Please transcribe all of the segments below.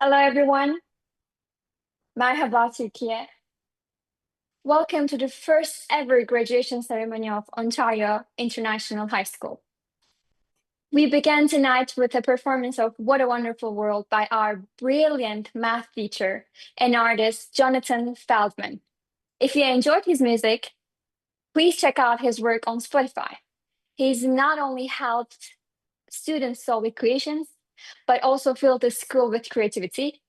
Hello everyone, merhaba Türkiye. Welcome to the first ever graduation ceremony of Ontario International High School. We began tonight with a performance of What a Wonderful World by our brilliant math teacher and artist, Jonathan Feldman. If you enjoyed his music, please check out his work on Spotify. He's not only helped students solve equations, but also filled the school with creativity.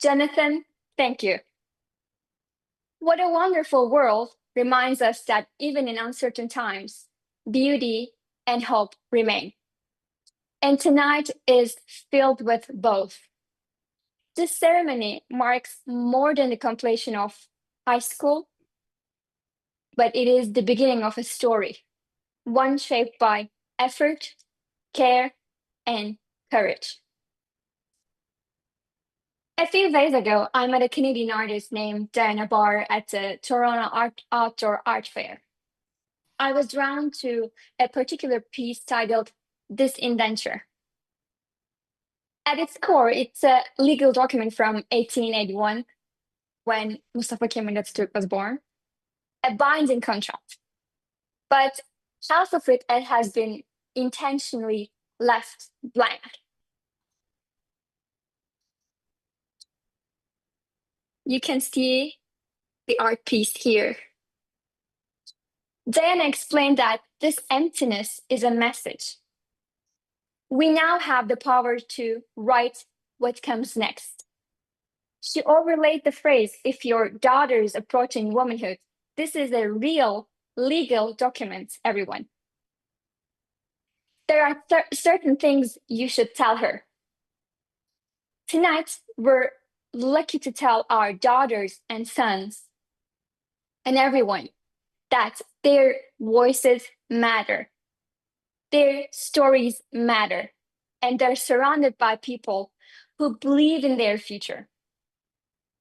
Jonathan, thank you. What a Wonderful World reminds us that even in uncertain times, beauty and hope remain. And tonight is filled with both. This ceremony marks more than the completion of high school, but it is the beginning of a story, one shaped by effort, care, and courage. A few days ago, I met a Canadian artist named Diana Barr at the Toronto Outdoor Art Fair. I was drawn to a particular piece titled This Indenture. At its core, it's a legal document from 1881, when Mustafa Kemal Atatürk was born, a binding contract. But half of it has been intentionally left blank. you can see the art piece here. Diana explained that this emptiness is a message. We now have the power to write what comes next. She overlaid the phrase, if your daughter is approaching womanhood, this is a real legal document, everyone. There are certain things you should tell her. Tonight, we're lucky to tell our daughters and sons and everyone that their voices matter. Their stories matter, and they're surrounded by people who believe in their future.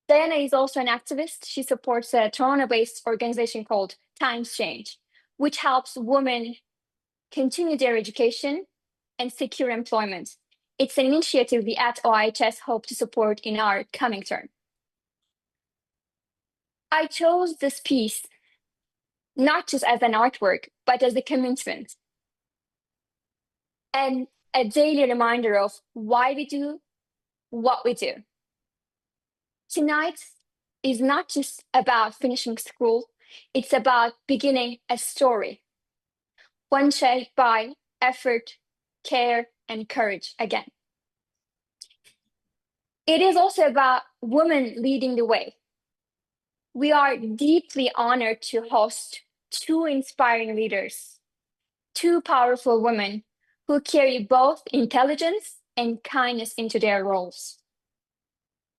Diana is also an activist. She supports a Toronto-based organization called Times Change, which helps women continue their education and secure employment. It's an initiative we at OIHS hope to support in our coming term. I chose this piece not just as an artwork, but as a commitment and a daily reminder of why we do what we do. Tonight is not just about finishing school, it's about beginning a story, one shaped by effort, care, and courage again. It is also about women leading the way. We are deeply honored to host two inspiring leaders, two powerful women who carry both intelligence and kindness into their roles.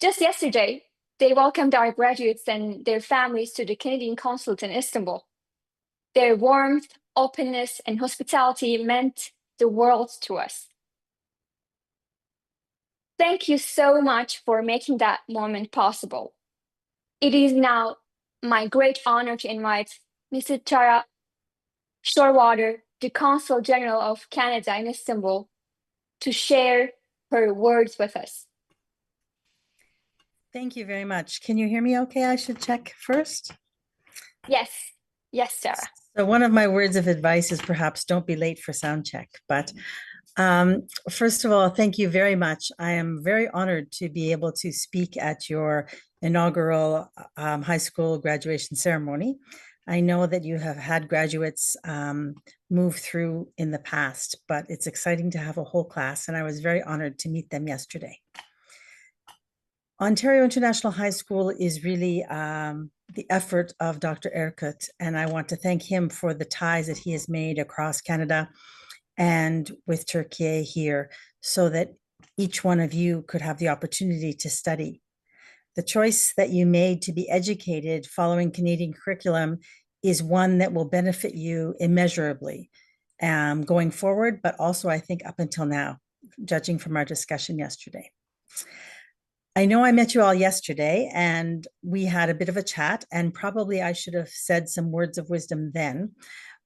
Just yesterday, they welcomed our graduates and their families to the Canadian Consulate in Istanbul. Their warmth, openness, and hospitality meant the world to us. Thank you so much for making that moment possible. It is now my great honor to invite Mrs. Scheurwater, the Consul General of Canada in Istanbul, to share her words with us. Thank you very much. Can you hear me okay? I should check first. Yes, Sarah. So one of my words of advice is perhaps don't be late for sound check. But first of all, thank you very much. I am very honored to be able to speak at your inaugural high school graduation ceremony. I know that you have had graduates move through in the past, but it's exciting to have a whole class, and I was very honored to meet them yesterday. Ontario International High School is really the effort of Dr. Erkut, and I want to thank him for the ties that he has made across Canada and with Turkey here, so that each one of you could have the opportunity to study. The choice that you made to be educated following Canadian curriculum is one that will benefit you immeasurably going forward, but also I think up until now, judging from our discussion yesterday. I know I met you all yesterday and we had a bit of a chat, and probably I should have said some words of wisdom then,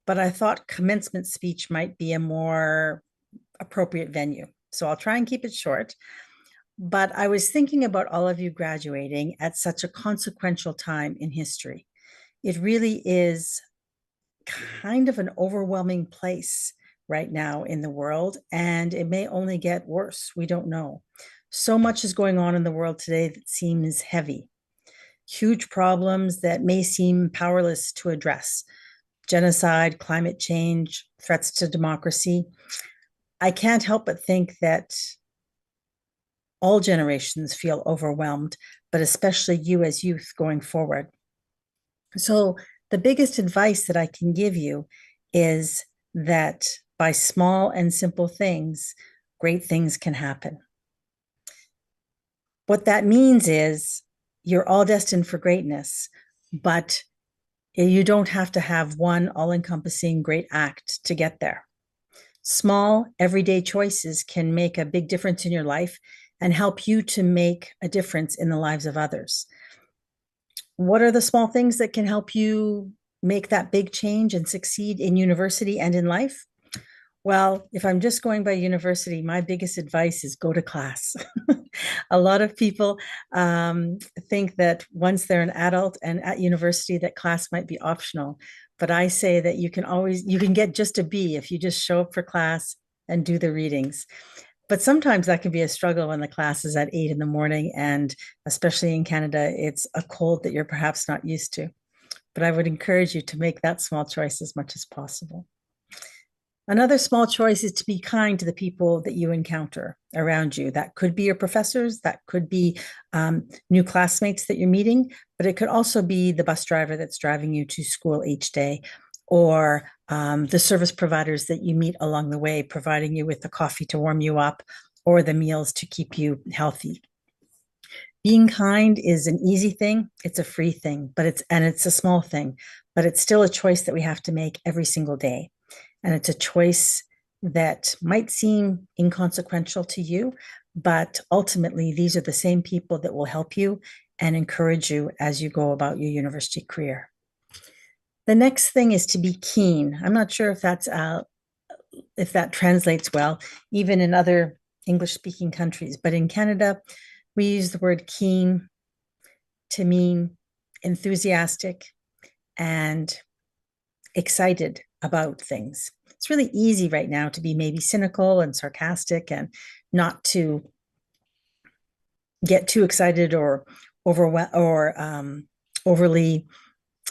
but I thought commencement speech might be a more appropriate venue. So I'll try and keep it short. But I was thinking about all of you graduating at such a consequential time in history. It really is kind of an overwhelming place right now in the world, and it may only get worse. We don't know. So much is going on in the world today that seems heavy. Huge problems that may seem powerless to address. Genocide, climate change, threats to democracy. I can't help but think that all generations feel overwhelmed, but especially you as youth going forward. So the biggest advice that I can give you is that by small and simple things, great things can happen. What that means is you're all destined for greatness, but you don't have to have one all-encompassing great act to get there. Small, everyday choices can make a big difference in your life and help you to make a difference in the lives of others. What are the small things that can help you make that big change and succeed in university and in life? Well, if I'm just going by university, my biggest advice is go to class. A lot of people think that once they're an adult and at university that class might be optional. But I say that you can get just a B if you just show up for class and do the readings. But sometimes that can be a struggle when the class is at 8 in the morning, and especially in Canada, it's a cold that you're perhaps not used to. But I would encourage you to make that small choice as much as possible. Another small choice is to be kind to the people that you encounter around you. That could be your professors, that could be new classmates that you're meeting, but it could also be the bus driver that's driving you to school each day, or the service providers that you meet along the way, providing you with the coffee to warm you up or the meals to keep you healthy. Being kind is an easy thing. It's a free thing, but it's a small thing, but it's still a choice that we have to make every single day. And it's a choice that might seem inconsequential to you, but ultimately, these are the same people that will help you and encourage you as you go about your university career. The next thing is to be keen. I'm not sure if that translates well, even in other English-speaking countries, but in Canada, we use the word keen to mean enthusiastic and excited about things. It's really easy right now to be maybe cynical and sarcastic and not to get too excited or overly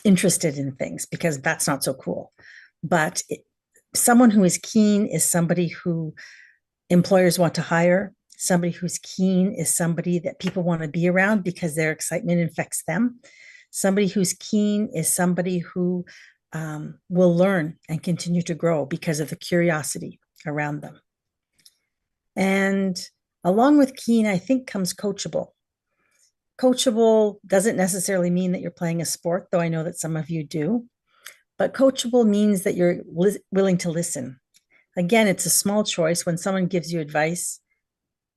interested in things, because that's not so cool. But someone who is keen is somebody who employers want to hire. Somebody who's keen is somebody that people want to be around because their excitement infects them. Somebody who's keen is somebody who will learn and continue to grow because of the curiosity around them. And along with keen, I think, comes coachable. Coachable doesn't necessarily mean that you're playing a sport, though I know that some of you do. But coachable means that you're willing to listen. Again, it's a small choice. When someone gives you advice,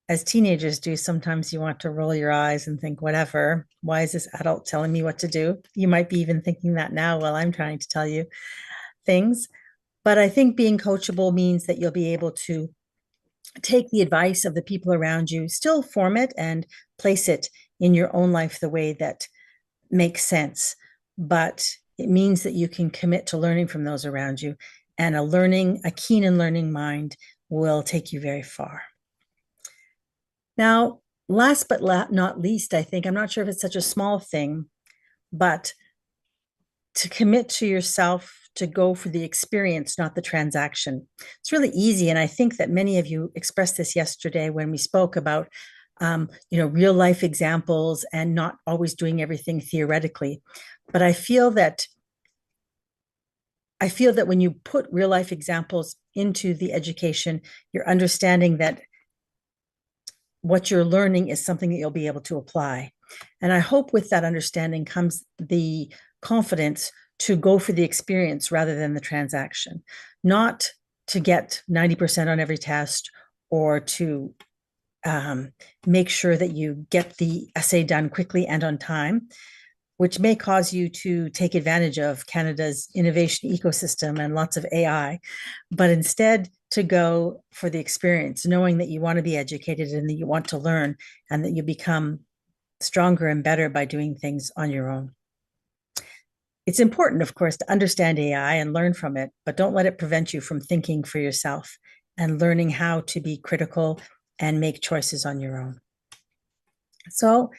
as teenagers do, sometimes you want to roll your eyes and think, whatever, why is this adult telling me what to do? You might be even thinking that now while I'm trying to tell you things. But I think being coachable means that you'll be able to take the advice of the people around you, still form it and place it in your own life the way that makes sense. But it means that you can commit to learning from those around you, and a keen and learning mind will take you very far. Now, last but not least, I think, I'm not sure if it's such a small thing, but to commit to yourself to go for the experience, not the transaction. It's really easy. And I think that many of you expressed this yesterday when we spoke about real life examples and not always doing everything theoretically. But I feel that when you put real life examples into the education, you're understanding that what you're learning is something that you'll be able to apply. And I hope with that understanding comes the confidence to go for the experience rather than the transaction, not to get 90% on every test or to make sure that you get the essay done quickly and on time, which may cause you to take advantage of Canada's innovation ecosystem and lots of AI, but instead to go for the experience, knowing that you want to be educated and that you want to learn and that you become stronger and better by doing things on your own. It's important, of course, to understand AI and learn from it, but don't let it prevent you from thinking for yourself and learning how to be critical and make choices on your own. So,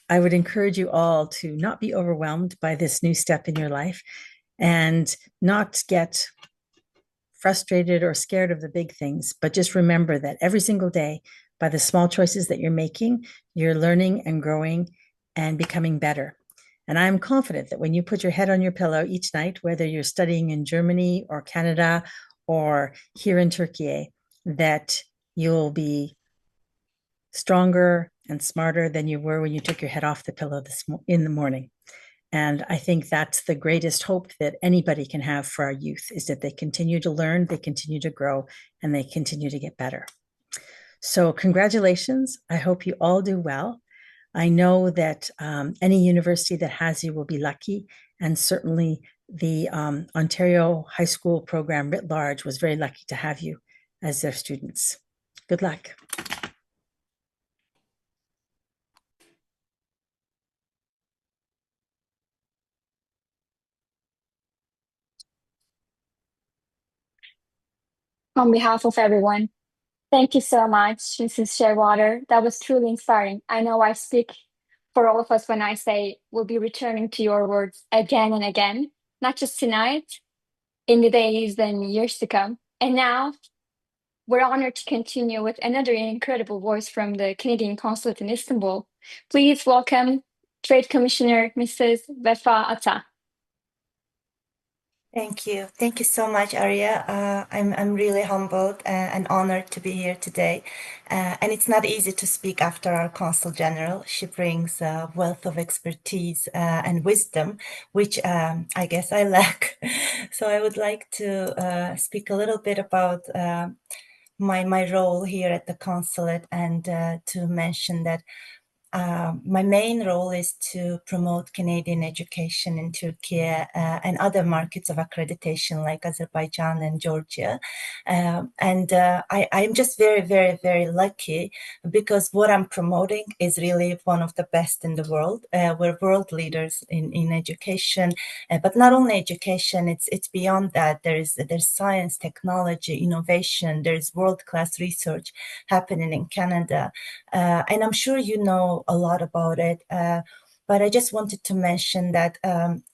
I would encourage you all to not be overwhelmed by this new step in your life and not get frustrated or scared of the big things, but just remember that every single day, by the small choices that you're making, you're learning and growing and becoming better. And I'm confident that when you put your head on your pillow each night, whether you're studying in Germany or Canada or here in Turkey, that you'll be stronger and smarter than you were when you took your head off the pillow in the morning. And I think that's the greatest hope that anybody can have for our youth, is that they continue to learn, they continue to grow, and they continue to get better. So congratulations. I hope you all do well. I know that any university that has you will be lucky, and certainly the Ontario High School program writ large was very lucky to have you as their students. Good luck. On behalf of everyone, Thank you so much, Mrs. Scheurwater. That was truly inspiring. I know I speak for all of us when I say we'll be returning to your words again and again, not just tonight, in the days and years to come. And now we're honored to continue with another incredible voice from the Canadian Consulate in Istanbul. Please welcome Trade Commissioner Mrs. Vefa Atağ. Thank you. Thank you so much, Aria. I'm really humbled and honored to be here today. And it's not easy to speak after our Consul General. She brings a wealth of expertise and wisdom, which I guess I lack. So I would like to speak a little bit about my role here at the consulate and to mention that my main role is to promote Canadian education in Turkey and other markets of accreditation like Azerbaijan and Georgia. I'm just very, very, very lucky because what I'm promoting is really one of the best in the world. We're world leaders in education, but not only education, it's beyond that. There's science, technology, innovation, there's world-class research happening in Canada. And I'm sure you know a lot about it, but I just wanted to mention that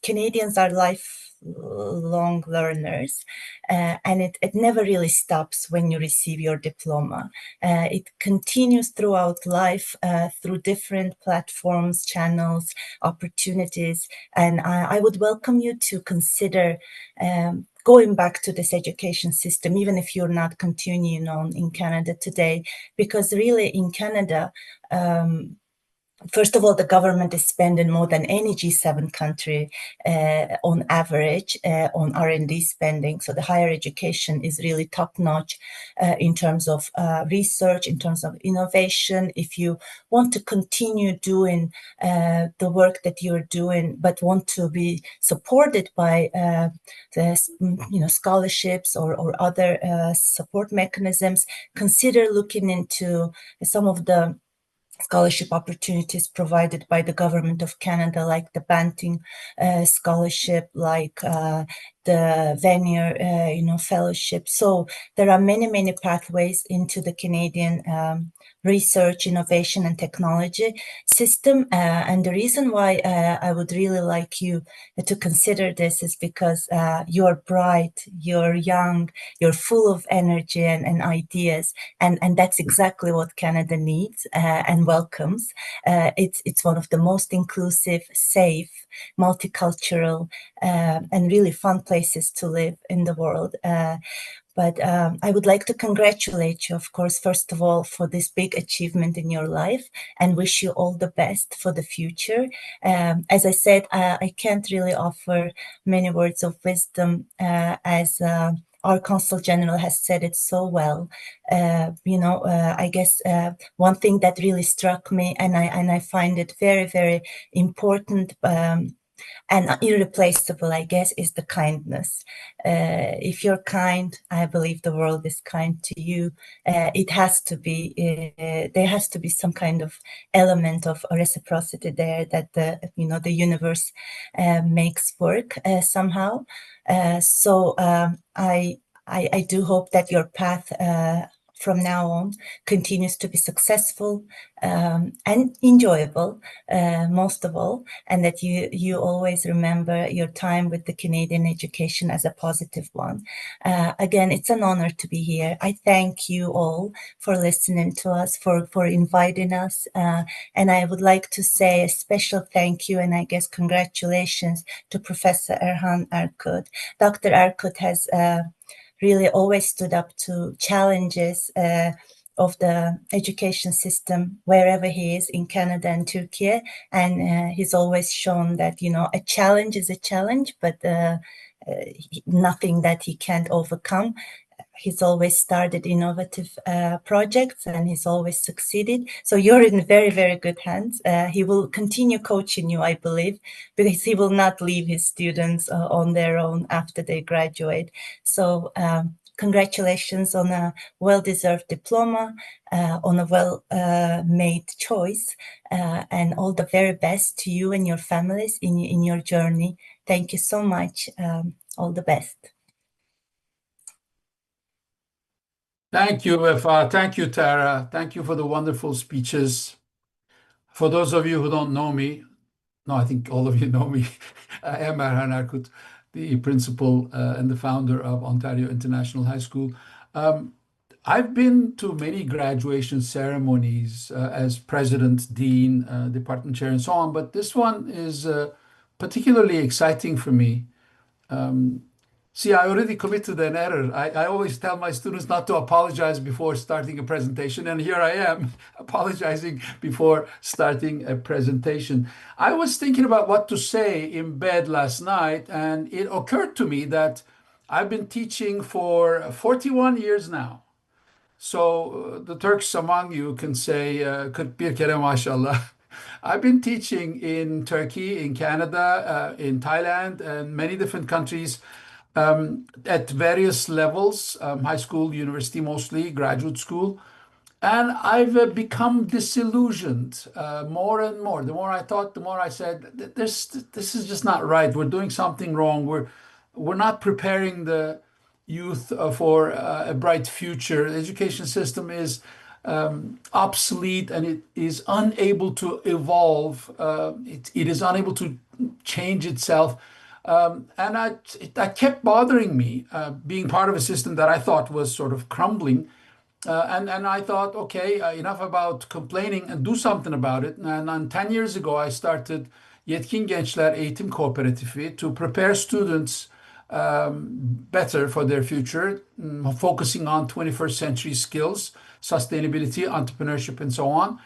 Canadians are lifelong learners, and it never really stops when you receive your diploma. It continues throughout life through different platforms, channels, opportunities, and I would welcome you to consider going back to this education system, even if you're not continuing on in Canada today, because really in Canada, first of all, the government is spending more than any G7 country on average on R&D spending. So the higher education is really top-notch in terms of research, in terms of innovation. If you want to continue doing the work that you're doing, but want to be supported by the scholarships or other support mechanisms, consider looking into some of the scholarship opportunities provided by the government of Canada, like the Banting scholarship, like the Vanier, fellowship. So there are many pathways into the Canadian research, innovation, and technology system. And the reason why I would really like you to consider this is because you're bright, you're young, you're full of energy and ideas. And that's exactly what Canada needs and welcomes. It's one of the most inclusive, safe, multicultural, and really fun places to live in the world. But I would like to congratulate you, of course, first of all, for this big achievement in your life and wish you all the best for the future. As I said, I can't really offer many words of wisdom as our Consul General has said it so well. I guess one thing that really struck me, and I find it very, very important and irreplaceable, I guess, is the kindness. If you're kind, I believe the world is kind to you. It has to be, there has to be some kind of element of reciprocity there that the universe makes work somehow. So I do hope that your path from now on continues to be successful and enjoyable, most of all, and that you always remember your time with the Canadian education as a positive one. Again, it's an honor to be here. I thank you all for listening to us, for inviting us, and I would like to say a special thank you and I guess congratulations to Professor Erhan Erkut. Dr. Erkut has really always stood up to challenges of the education system wherever he is in Canada and Turkey. And he's always shown that, a challenge is a challenge, but nothing that he can't overcome. He's always started innovative projects and he's always succeeded. So you're in very, very good hands. He will continue coaching you, I believe, because he will not leave his students on their own after they graduate. So congratulations on a well-deserved diploma, on a well-made choice, and all the very best to you and your families in your journey. Thank you so much. All the best. Thank you, Vefa. Thank you, Tara. Thank you for the wonderful speeches. For those of you who don't know me, no, I think all of you know me. I am Erhan Erkut, the principal and the founder of Ontario International High School. I've been to many graduation ceremonies as president, dean, department chair, and so on, but this one is particularly exciting for me. See, I already committed an error. I always tell my students not to apologize before starting a presentation, and here I am apologizing before starting a presentation. I was thinking about what to say in bed last night, and it occurred to me that I've been teaching for 41 years now. So the Turks among you can say, 41 kere maşallah. I've been teaching in Turkey, in Canada, in Thailand, and many different countries at various levels, high school, university mostly, graduate school. And I've become disillusioned more and more. The more I thought, the more I said, this is just not right. We're doing something wrong. We're not preparing the youth for a bright future. The education system is obsolete and it is unable to evolve. It is unable to change itself. And that kept bothering me, being part of a system that I thought was sort of crumbling. And I thought, okay, enough about complaining and do something about it. And 10 years ago, I started Yetkin Gençler Eğitim Kooperatifi to prepare students better for their future, focusing on 21st century skills, sustainability, entrepreneurship, and so on.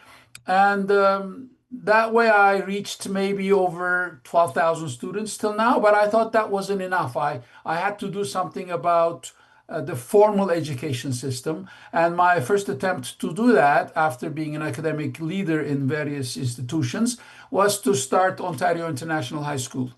And that way I reached maybe over 12,000 students till now, but I thought that wasn't enough. I had to do something about the formal education system. And my first attempt to do that, after being an academic leader in various institutions, was to start Ontario International High School.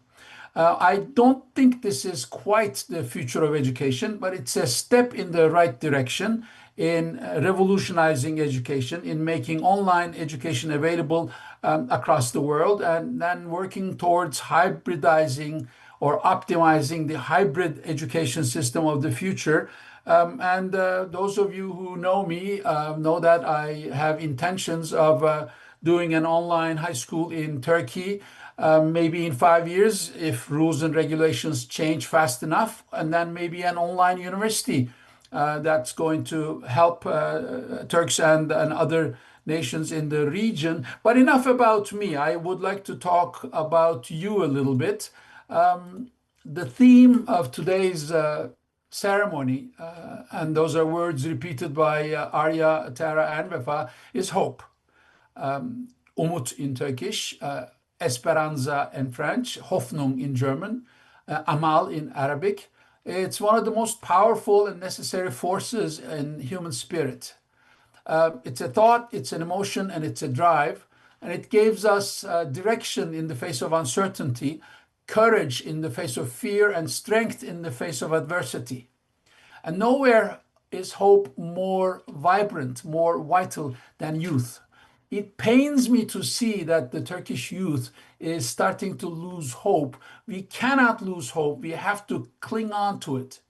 I don't think this is quite the future of education, but it's a step in the right direction in revolutionizing education, in making online education available across the world, and then working towards hybridizing or optimizing the hybrid education system of the future. And those of you who know me know that I have intentions of doing an online high school in Turkey, maybe in 5 years, if rules and regulations change fast enough, and then maybe an online university that's going to help Turks and other nations in the region. But enough about me. I would like to talk about you a little bit. The theme of today's ceremony, and those are words repeated by Aria, Tara, and Vefa, is hope. Umut in Turkish, Esperanza in French, Hoffnung in German, Amal in Arabic. It's one of the most powerful and necessary forces in human spirit. It's a thought, it's an emotion, and it's a drive. And it gives us direction in the face of uncertainty, courage in the face of fear, and strength in the face of adversity. And nowhere is hope more vibrant, more vital than youth. It pains me to see that the Turkish youth is starting to lose hope. We cannot lose hope. We have to cling on to it.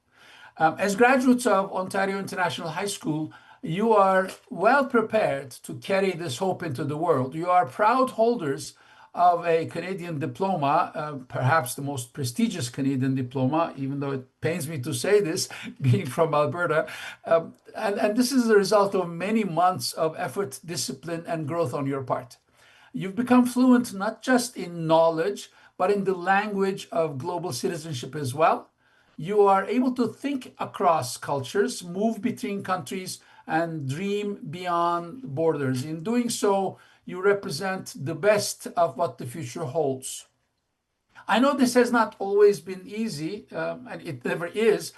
As graduates of Ontario International High School, you are well prepared to carry this hope into the world. You are proud holders of a Canadian diploma, perhaps the most prestigious Canadian diploma, even though it pains me to say this, being from Alberta. And this is the result of many months of effort, discipline, and growth on your part. You've become fluent not just in knowledge, but in the language of global citizenship as well. You are able to think across cultures, move between countries, and dream beyond borders. In doing so, you represent the best of what the future holds. I know this has not always been easy, and it never is.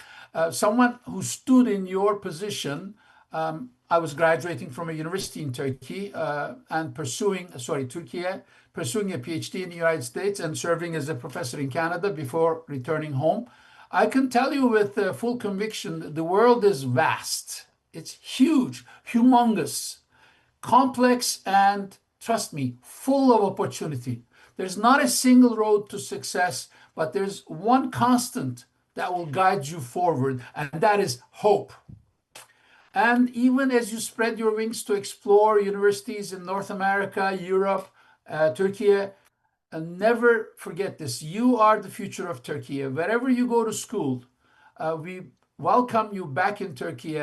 Someone who stood in your position, I was graduating from a university in Turkey and pursuing a PhD in the United States and serving as a professor in Canada before returning home. I can tell you with full conviction, the world is vast. It's huge, humongous, complex, and trust me, full of opportunity. There's not a single road to success, but there's one constant that will guide you forward, and that is hope. And even as you spread your wings to explore universities in North America, Europe, Turkey, and never forget this. You are the future of Turkey. Wherever you go to school, we welcome you back in Turkey.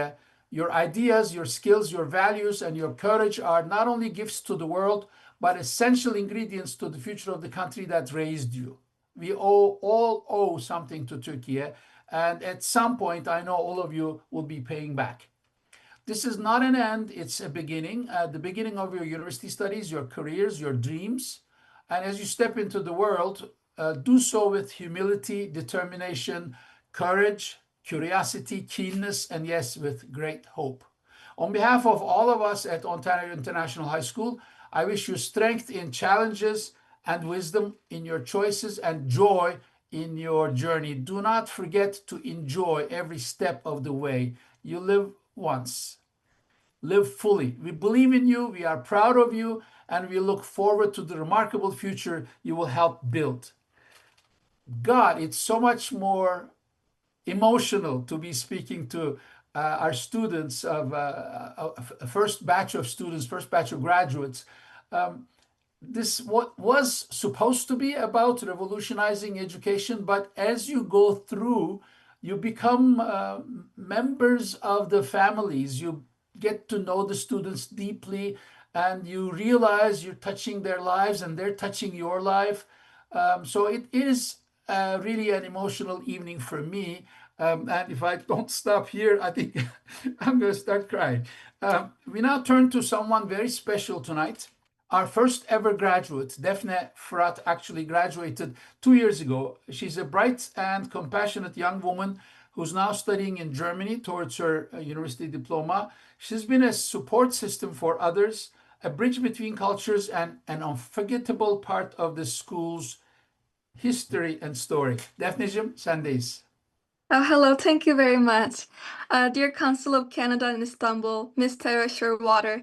Your ideas, your skills, your values, and your courage are not only gifts to the world, but essential ingredients to the future of the country that raised you. We all owe something to Turkey. And at some point, I know all of you will be paying back. This is not an end, it's a beginning, the beginning of your university studies, your careers, your dreams. And as you step into the world, do so with humility, determination, courage, curiosity, keenness, and yes, with great hope. On behalf of all of us at Ontario International High School, I wish you strength in challenges and wisdom in your choices and joy in your journey. Do not forget to enjoy every step of the way. You live once. Live fully. We believe in you, we are proud of you, and we look forward to the remarkable future you will help build. God, it's so much more emotional to be speaking to our students of a first batch of students, first batch of graduates. This what was supposed to be about revolutionizing education, but as you go through, you become members of the families. You get to know the students deeply, and you realize you're touching their lives and they're touching your life. So it is really an emotional evening for me. And if I don't stop here, I think I'm going to start crying. We now turn to someone very special tonight. Our first ever graduate, Defne Fırat, actually graduated 2 years ago. She's a bright and compassionate young woman who's now studying in Germany towards her university diploma. She's been a support system for others, a bridge between cultures, and an unforgettable part of the school's history and story. Defne'cim, sendeyiz. Oh, hello, thank you very much. Dear Consul of Canada in Istanbul, Ms. Scheurwater,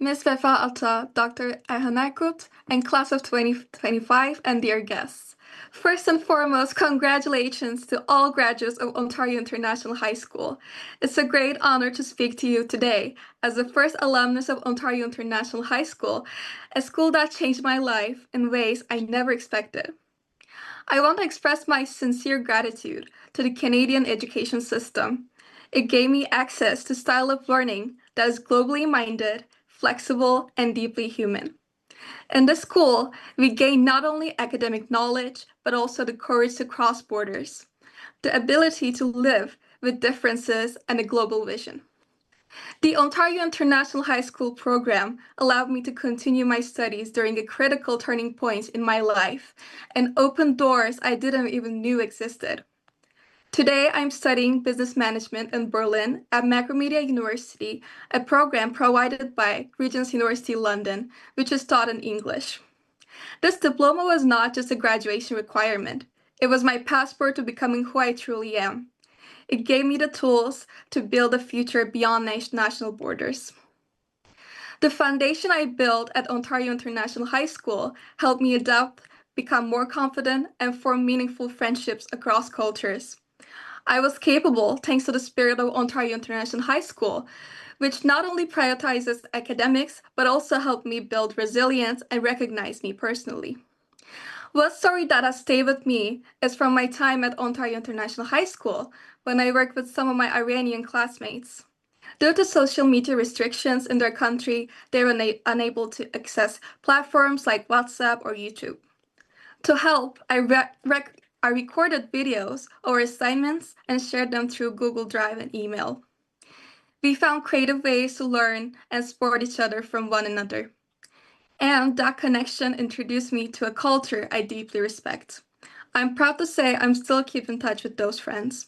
Ms. Vefa Atağ, Dr. Erhan Erkut, and class of 2025, and dear guests. First and foremost, congratulations to all graduates of Ontario International High School. It's a great honor to speak to you today as the first alumnus of Ontario International High School, a school that changed my life in ways I never expected. I want to express my sincere gratitude to the Canadian education system. It gave me access to a style of learning that is globally minded, flexible, and deeply human. In the school, we gain not only academic knowledge, but also the courage to cross borders, the ability to live with differences, and a global vision. The Ontario International High School program allowed me to continue my studies during a critical turning point in my life and opened doors I didn't even know existed. Today, I'm studying business management in Berlin at Macromedia University, a program provided by Regent's University London, which is taught in English. This diploma was not just a graduation requirement. It was my passport to becoming who I truly am. It gave me the tools to build a future beyond national borders. The foundation I built at Ontario International High School helped me adapt, become more confident, and form meaningful friendships across cultures. I was capable thanks to the spirit of Ontario International High School, which not only prioritizes academics, but also helped me build resilience and recognize me personally. One story that has stayed with me is from my time at Ontario International High School, when I worked with some of my Iranian classmates. Due to social media restrictions in their country, they were unable to access platforms like WhatsApp or YouTube. To help, I recorded videos or assignments and shared them through Google Drive and email. We found creative ways to learn and support each other from one another. And that connection introduced me to a culture I deeply respect. I'm proud to say I'm still keeping in touch with those friends.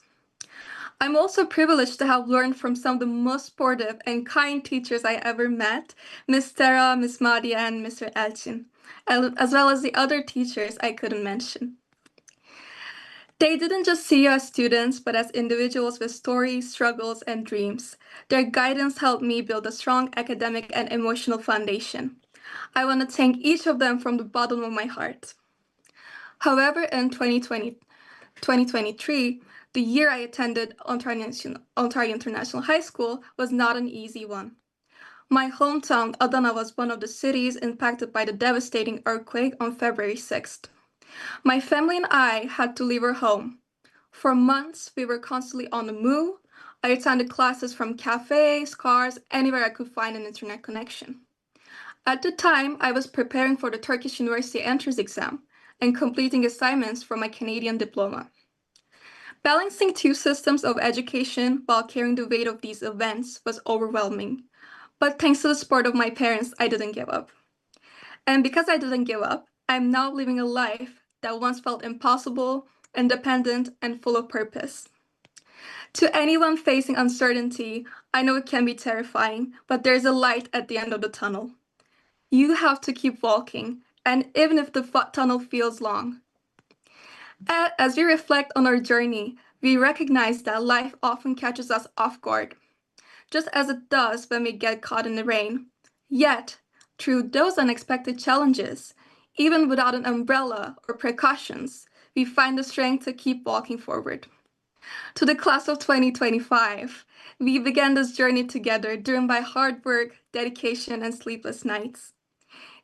I'm also privileged to have learned from some of the most supportive and kind teachers I ever met, Ms. Tara, Ms. Madia, and Mr. Elchin, as well as the other teachers I couldn't mention. They didn't just see you as students, but as individuals with stories, struggles, and dreams. Their guidance helped me build a strong academic and emotional foundation. I want to thank each of them from the bottom of my heart. However, in 2023, the year I attended Ontario International High School was not an easy one. My hometown, Adana, was one of the cities impacted by the devastating earthquake on February 6th. My family and I had to leave our home. For months, we were constantly on the move. I attended classes from cafes, cars, anywhere I could find an internet connection. At the time, I was preparing for the Turkish University entrance exam and completing assignments for my Canadian diploma. Balancing two systems of education while carrying the weight of these events was overwhelming. But thanks to the support of my parents, I didn't give up. And because I didn't give up, I'm now living a life that once felt impossible, independent, and full of purpose. To anyone facing uncertainty, I know it can be terrifying, but there's a light at the end of the tunnel. You have to keep walking, and even if the tunnel feels long. As we reflect on our journey, we recognize that life often catches us off guard, just as it does when we get caught in the rain. Yet, through those unexpected challenges, even without an umbrella or precautions, we find the strength to keep walking forward. To the class of 2025, we began this journey together, driven by hard work, dedication, and sleepless nights.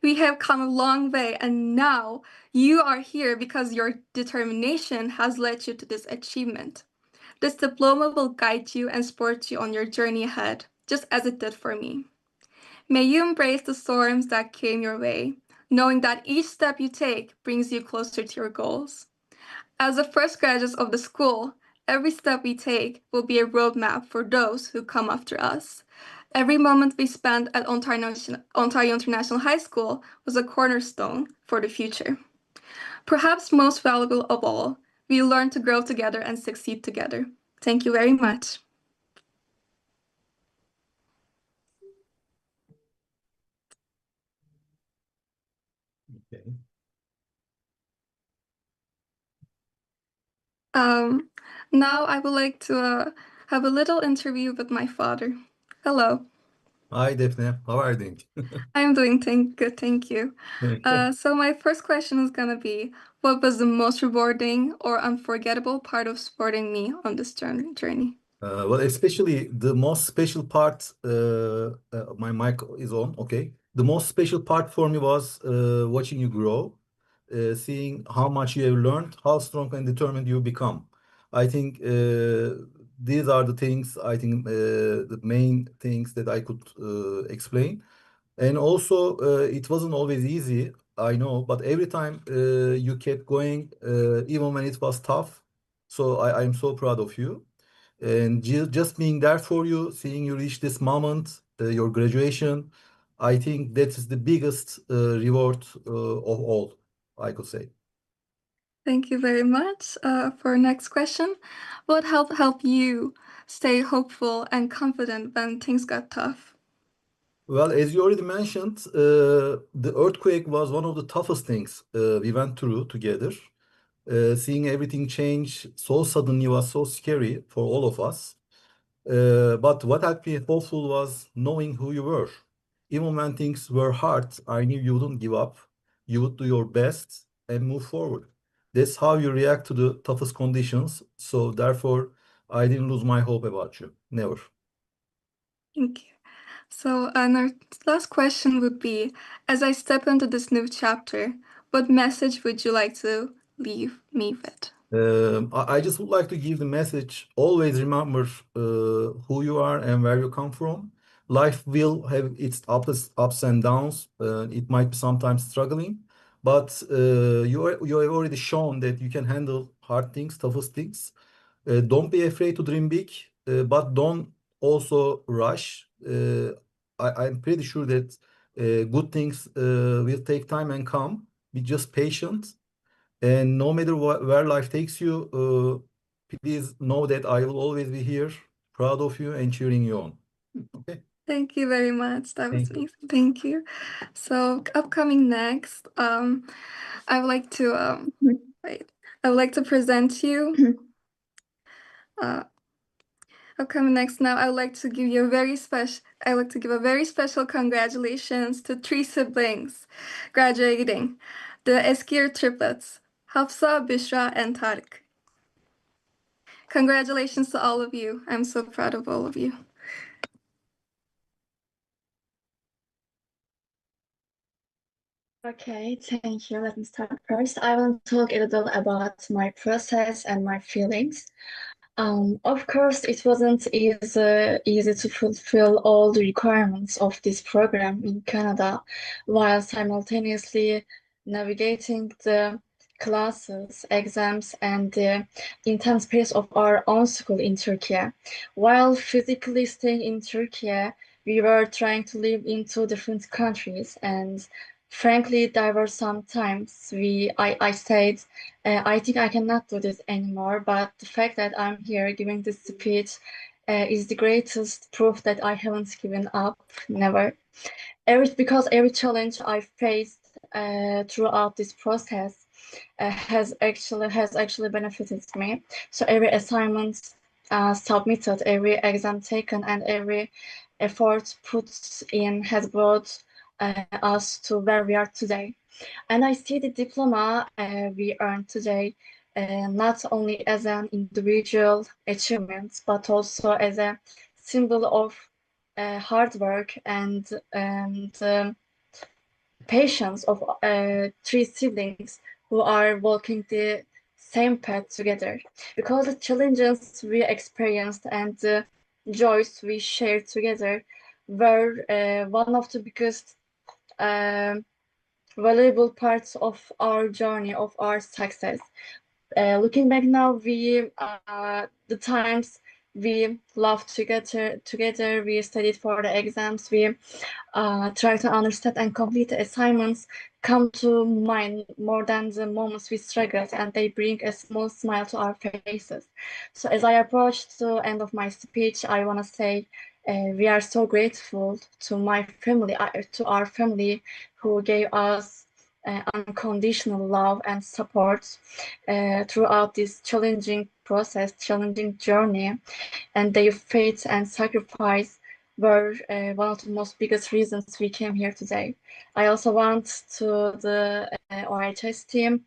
We have come a long way, and now you are here because your determination has led you to this achievement. This diploma will guide you and support you on your journey ahead, just as it did for me. May you embrace the storms that came your way, knowing that each step you take brings you closer to your goals. As the first graduates of the school, every step we take will be a roadmap for those who come after us. Every moment we spent at Ontario International High School was a cornerstone for the future. Perhaps most valuable of all, we learned to grow together and succeed together. Thank you very much. Okay. Now I would like to have a little interview with my father. Hello. Hi, Defne. How are you doing? I'm doing good, thank you. So my first question is gonna be, what was the most rewarding or unforgettable part of supporting me on this journey? Well, especially the most special part, my mic is on, okay. The most special part for me was watching you grow, seeing how much you have learned, how strong and determined you become. I think these are the things, I think the main things that I could explain. And also, it wasn't always easy, I know, but every time you kept going, even when it was tough. So I'm so proud of you. And just being there for you, seeing you reach this moment, your graduation, I think that is the biggest reward of all, I could say. Thank you very much. For our next question, what helped you stay hopeful and confident when things got tough? Well, as you already mentioned, the earthquake was one of the toughest things we went through together. Seeing everything change so suddenly was so scary for all of us. But what helped me hopeful was knowing who you were. Even when things were hard, I knew you wouldn't give up. You would do your best and move forward. That's how you react to the toughest conditions. So therefore, I didn't lose my hope about you. Never. Thank you. So, and our last question would be, as I step into this new chapter, what message would you like to leave me with? I just would like to give the message, always remember who you are and where you come from. Life will have its ups and downs. It might be sometimes struggling, but you have already shown that you can handle hard things, toughest things. Don't be afraid to dream big, but don't also rush. I'm pretty sure that good things will take time and come. Be just patient. And no matter where life takes you, please know that I will always be here, proud of you and cheering you on. Okay. Thank you very much. That was Thank you. amazing. Thank you. So, upcoming next, I would like to wait. I would like to present you. Upcoming next now, I would like to give you a very special congratulations to 3 siblings graduating, the Eskiyurt Triplets, Hafsa, Büşra, and Tarık. Congratulations to all of you. I'm so proud of all of you. Okay, thank you. Let me start first. I want to talk a little about my process and my feelings. Of course, it wasn't easy to fulfill all the requirements of this program in Canada while simultaneously navigating the classes, exams, and the intense pace of our own school in Turkey. While physically staying in Turkey, we were trying to live in two different countries, and frankly, there were some times I said, I think I cannot do this anymore, but the fact that I'm here giving this speech is the greatest proof that I haven't given up, never. Because every challenge I faced throughout this process has actually benefited me. So every assignment submitted, every exam taken, and every effort put in has brought us to where we are today. And I see the diploma we earned today not only as an individual achievement, but also as a symbol of hard work and patience of three siblings who are walking the same path together. Because the challenges we experienced and the joys we shared together were one of the biggest valuable parts of our journey, of our success. Looking back now, the times we laughed together, we studied for the exams, we try to understand and complete the assignments come to mind more than the moments we struggled, and they bring a small smile to our faces. So as I approach the end of my speech, I want to say we are so grateful to my family, to our family who gave us unconditional love and support throughout this challenging process, challenging journey, and their faith and sacrifice were one of the most biggest reasons we came here today. I also want to the OIHS team,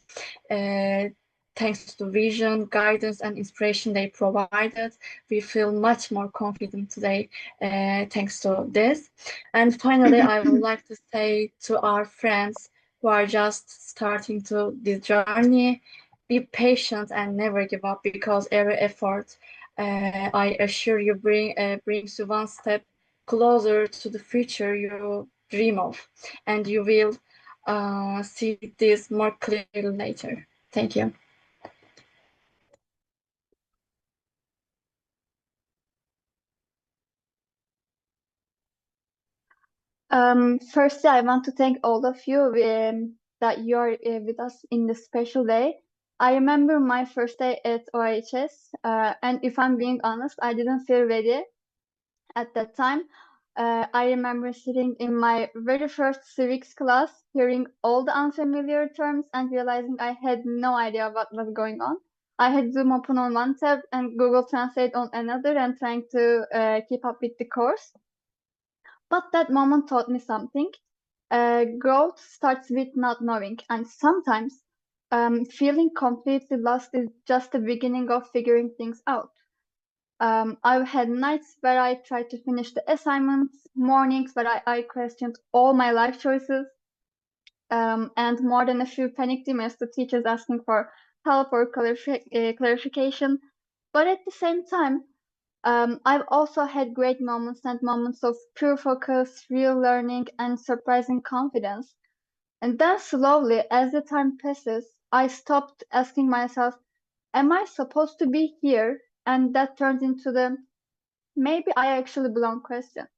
thanks to the vision, guidance, and inspiration they provided, we feel much more confident today thanks to this. And finally, I would like to say to our friends who are just starting to this journey, be patient and never give up, because every effort, I assure you, brings you one step closer to the future you dream of, and you will see this more clearly later. Thank you. Firstly, I want to thank all of you that you are with us in this special day. I remember my first day at OIHS, and if I'm being honest, I didn't feel ready at that time. I remember sitting in my very first civics class, hearing all the unfamiliar terms and realizing I had no idea what was going on. I had Zoom open on one tab and Google Translate on another and trying to keep up with the course. But that moment taught me something. Growth starts with not knowing, and sometimes feeling completely lost is just the beginning of figuring things out. I've had nights where I tried to finish the assignments, mornings where I questioned all my life choices, and more than a few panicked emails to teachers asking for help or clarification. But at the same time, I've also had great moments and moments of pure focus, real learning, and surprising confidence. And then slowly, as the time passes, I stopped asking myself, am I supposed to be here? And that turned into the maybe I actually belong question.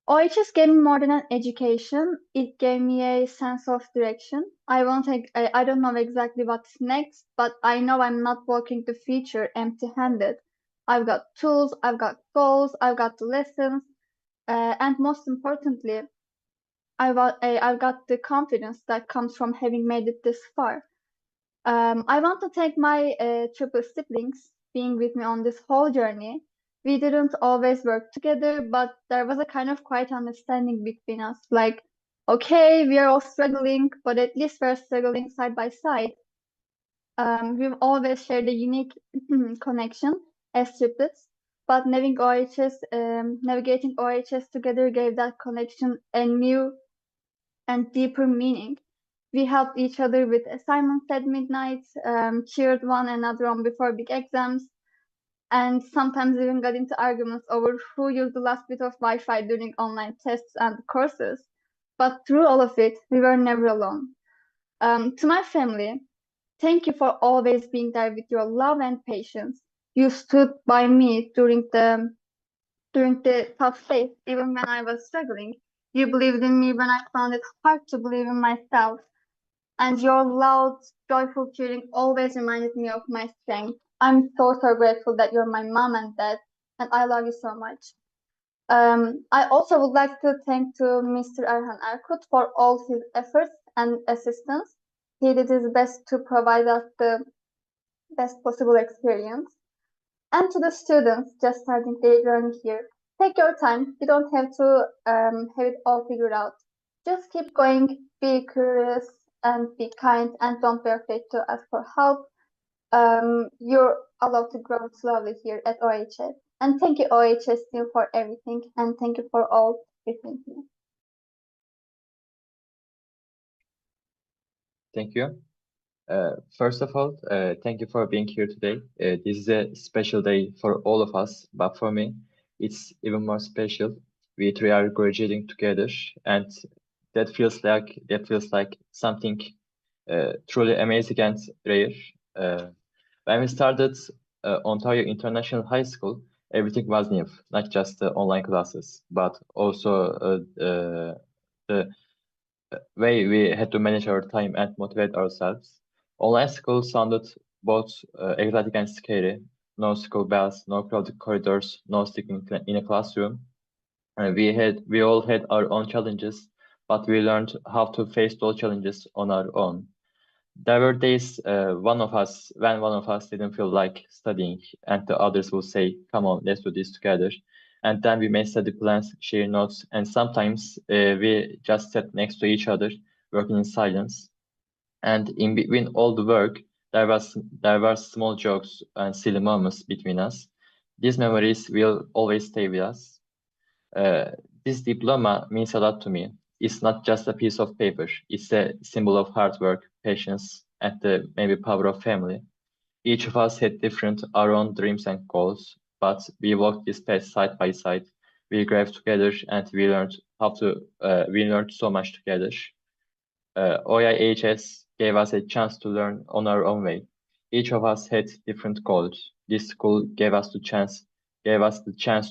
OHS gave me more than an education. It gave me a sense of direction. I don't know exactly what's next, but I know I'm not walking the future empty-handed. I've got tools, I've got goals, I've got lessons, and most importantly, I've got the confidence that comes from having made it this far. I want to thank my triple siblings being with me on this whole journey. We didn't always work together, but there was a kind of quiet understanding between us. Like, okay, we are all struggling, but at least we're struggling side by side. We've always shared a unique connection as triplets, but navigating OIHS together gave that connection a new and deeper meaning. We helped each other with assignments at midnight, cheered one another on before big exams, and sometimes even got into arguments over who used the last bit of Wi-Fi during online tests and courses. But through all of it, we were never alone. To my family, thank you for always being there with your love and patience. You stood by me during the tough days, even when I was struggling. You believed in me when I found it hard to believe in myself. And your loud, joyful cheering always reminded me of my strength. I'm so grateful that you're my mom and dad, and I love you so much. I also would like to thank to Mr. Erhan Erkut for all his efforts and assistance. He did his best to provide us the best possible experience. And to the students just starting their journey here, take your time. You don't have to have it all figured out. Just keep going, be curious, and be kind, and don't be afraid to ask for help. You're allowed to grow slowly here at OIHS. And thank you, OIHS team, for everything, and thank you for all listening to me. Thank you. First of all, thank you for being here today. This is a special day for all of us, but for me, it's even more special. We three are graduating together, and that feels like something truly amazing and rare. When we started Ontario International High School, everything was new, not just the online classes, but also the way we had to manage our time and motivate ourselves. Online school sounded both exotic and scary. No school bells, no crowded corridors, no sticking in a classroom. We all had our own challenges, but we learned how to face those challenges on our own. There were days when one of us didn't feel like studying, and the others would say, "Come on, let's do this together." And then we made study plans, share notes, and sometimes we just sat next to each other, working in silence. And in between all the work, there were small jokes and silly moments between us. These memories will always stay with us. This diploma means a lot to me. It's not just a piece of paper. It's a symbol of hard work, patience, and the maybe power of family. Each of us had our own dreams and goals, but we walked this path side by side. We grew together, and we learned so much together. OIHS gave us a chance to learn on our own way. Each of us had different goals. This school gave us the chance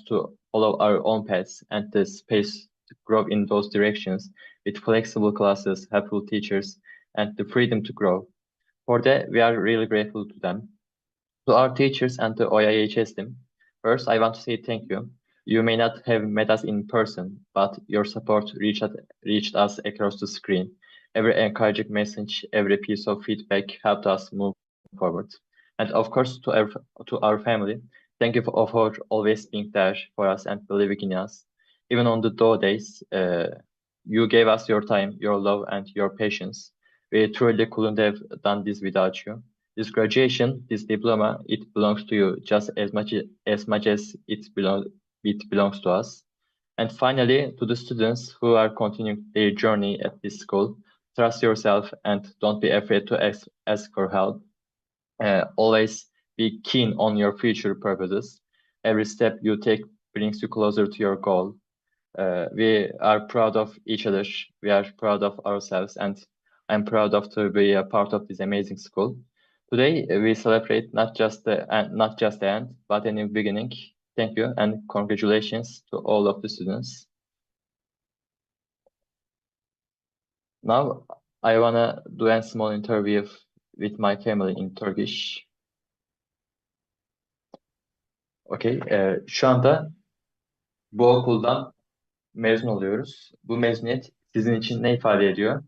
to follow our own paths and the space to grow in those directions with flexible classes, helpful teachers, and the freedom to grow. For that, we are really grateful to them. To our teachers and to OIHS team, first, I want to say thank you. You may not have met us in person, but your support reached us across the screen. Every encouraging message, every piece of feedback helped us move forward. And of course, to our family, thank you for always being there for us and believing in us. Even on the dull days, you gave us your time, your love, and your patience. We truly couldn't have done this without you. This graduation, this diploma, it belongs to you just as much as it belongs to us. And finally, to the students who are continuing their journey at this school, trust yourself and don't be afraid to ask for help. Always be keen on your future purposes. Every step you take brings you closer to your goal. We are proud of each other. We are proud of ourselves, and I'm proud to be a part of this amazing school. Today, we celebrate not just the end, but a new beginning. Thank you and congratulations to all of the students. Now, I wanna do a small interview with my family in Turkish. Okay, şu anda bu okuldan mezun oluyoruz. Bu mezuniyet sizin için ne ifade ediyor?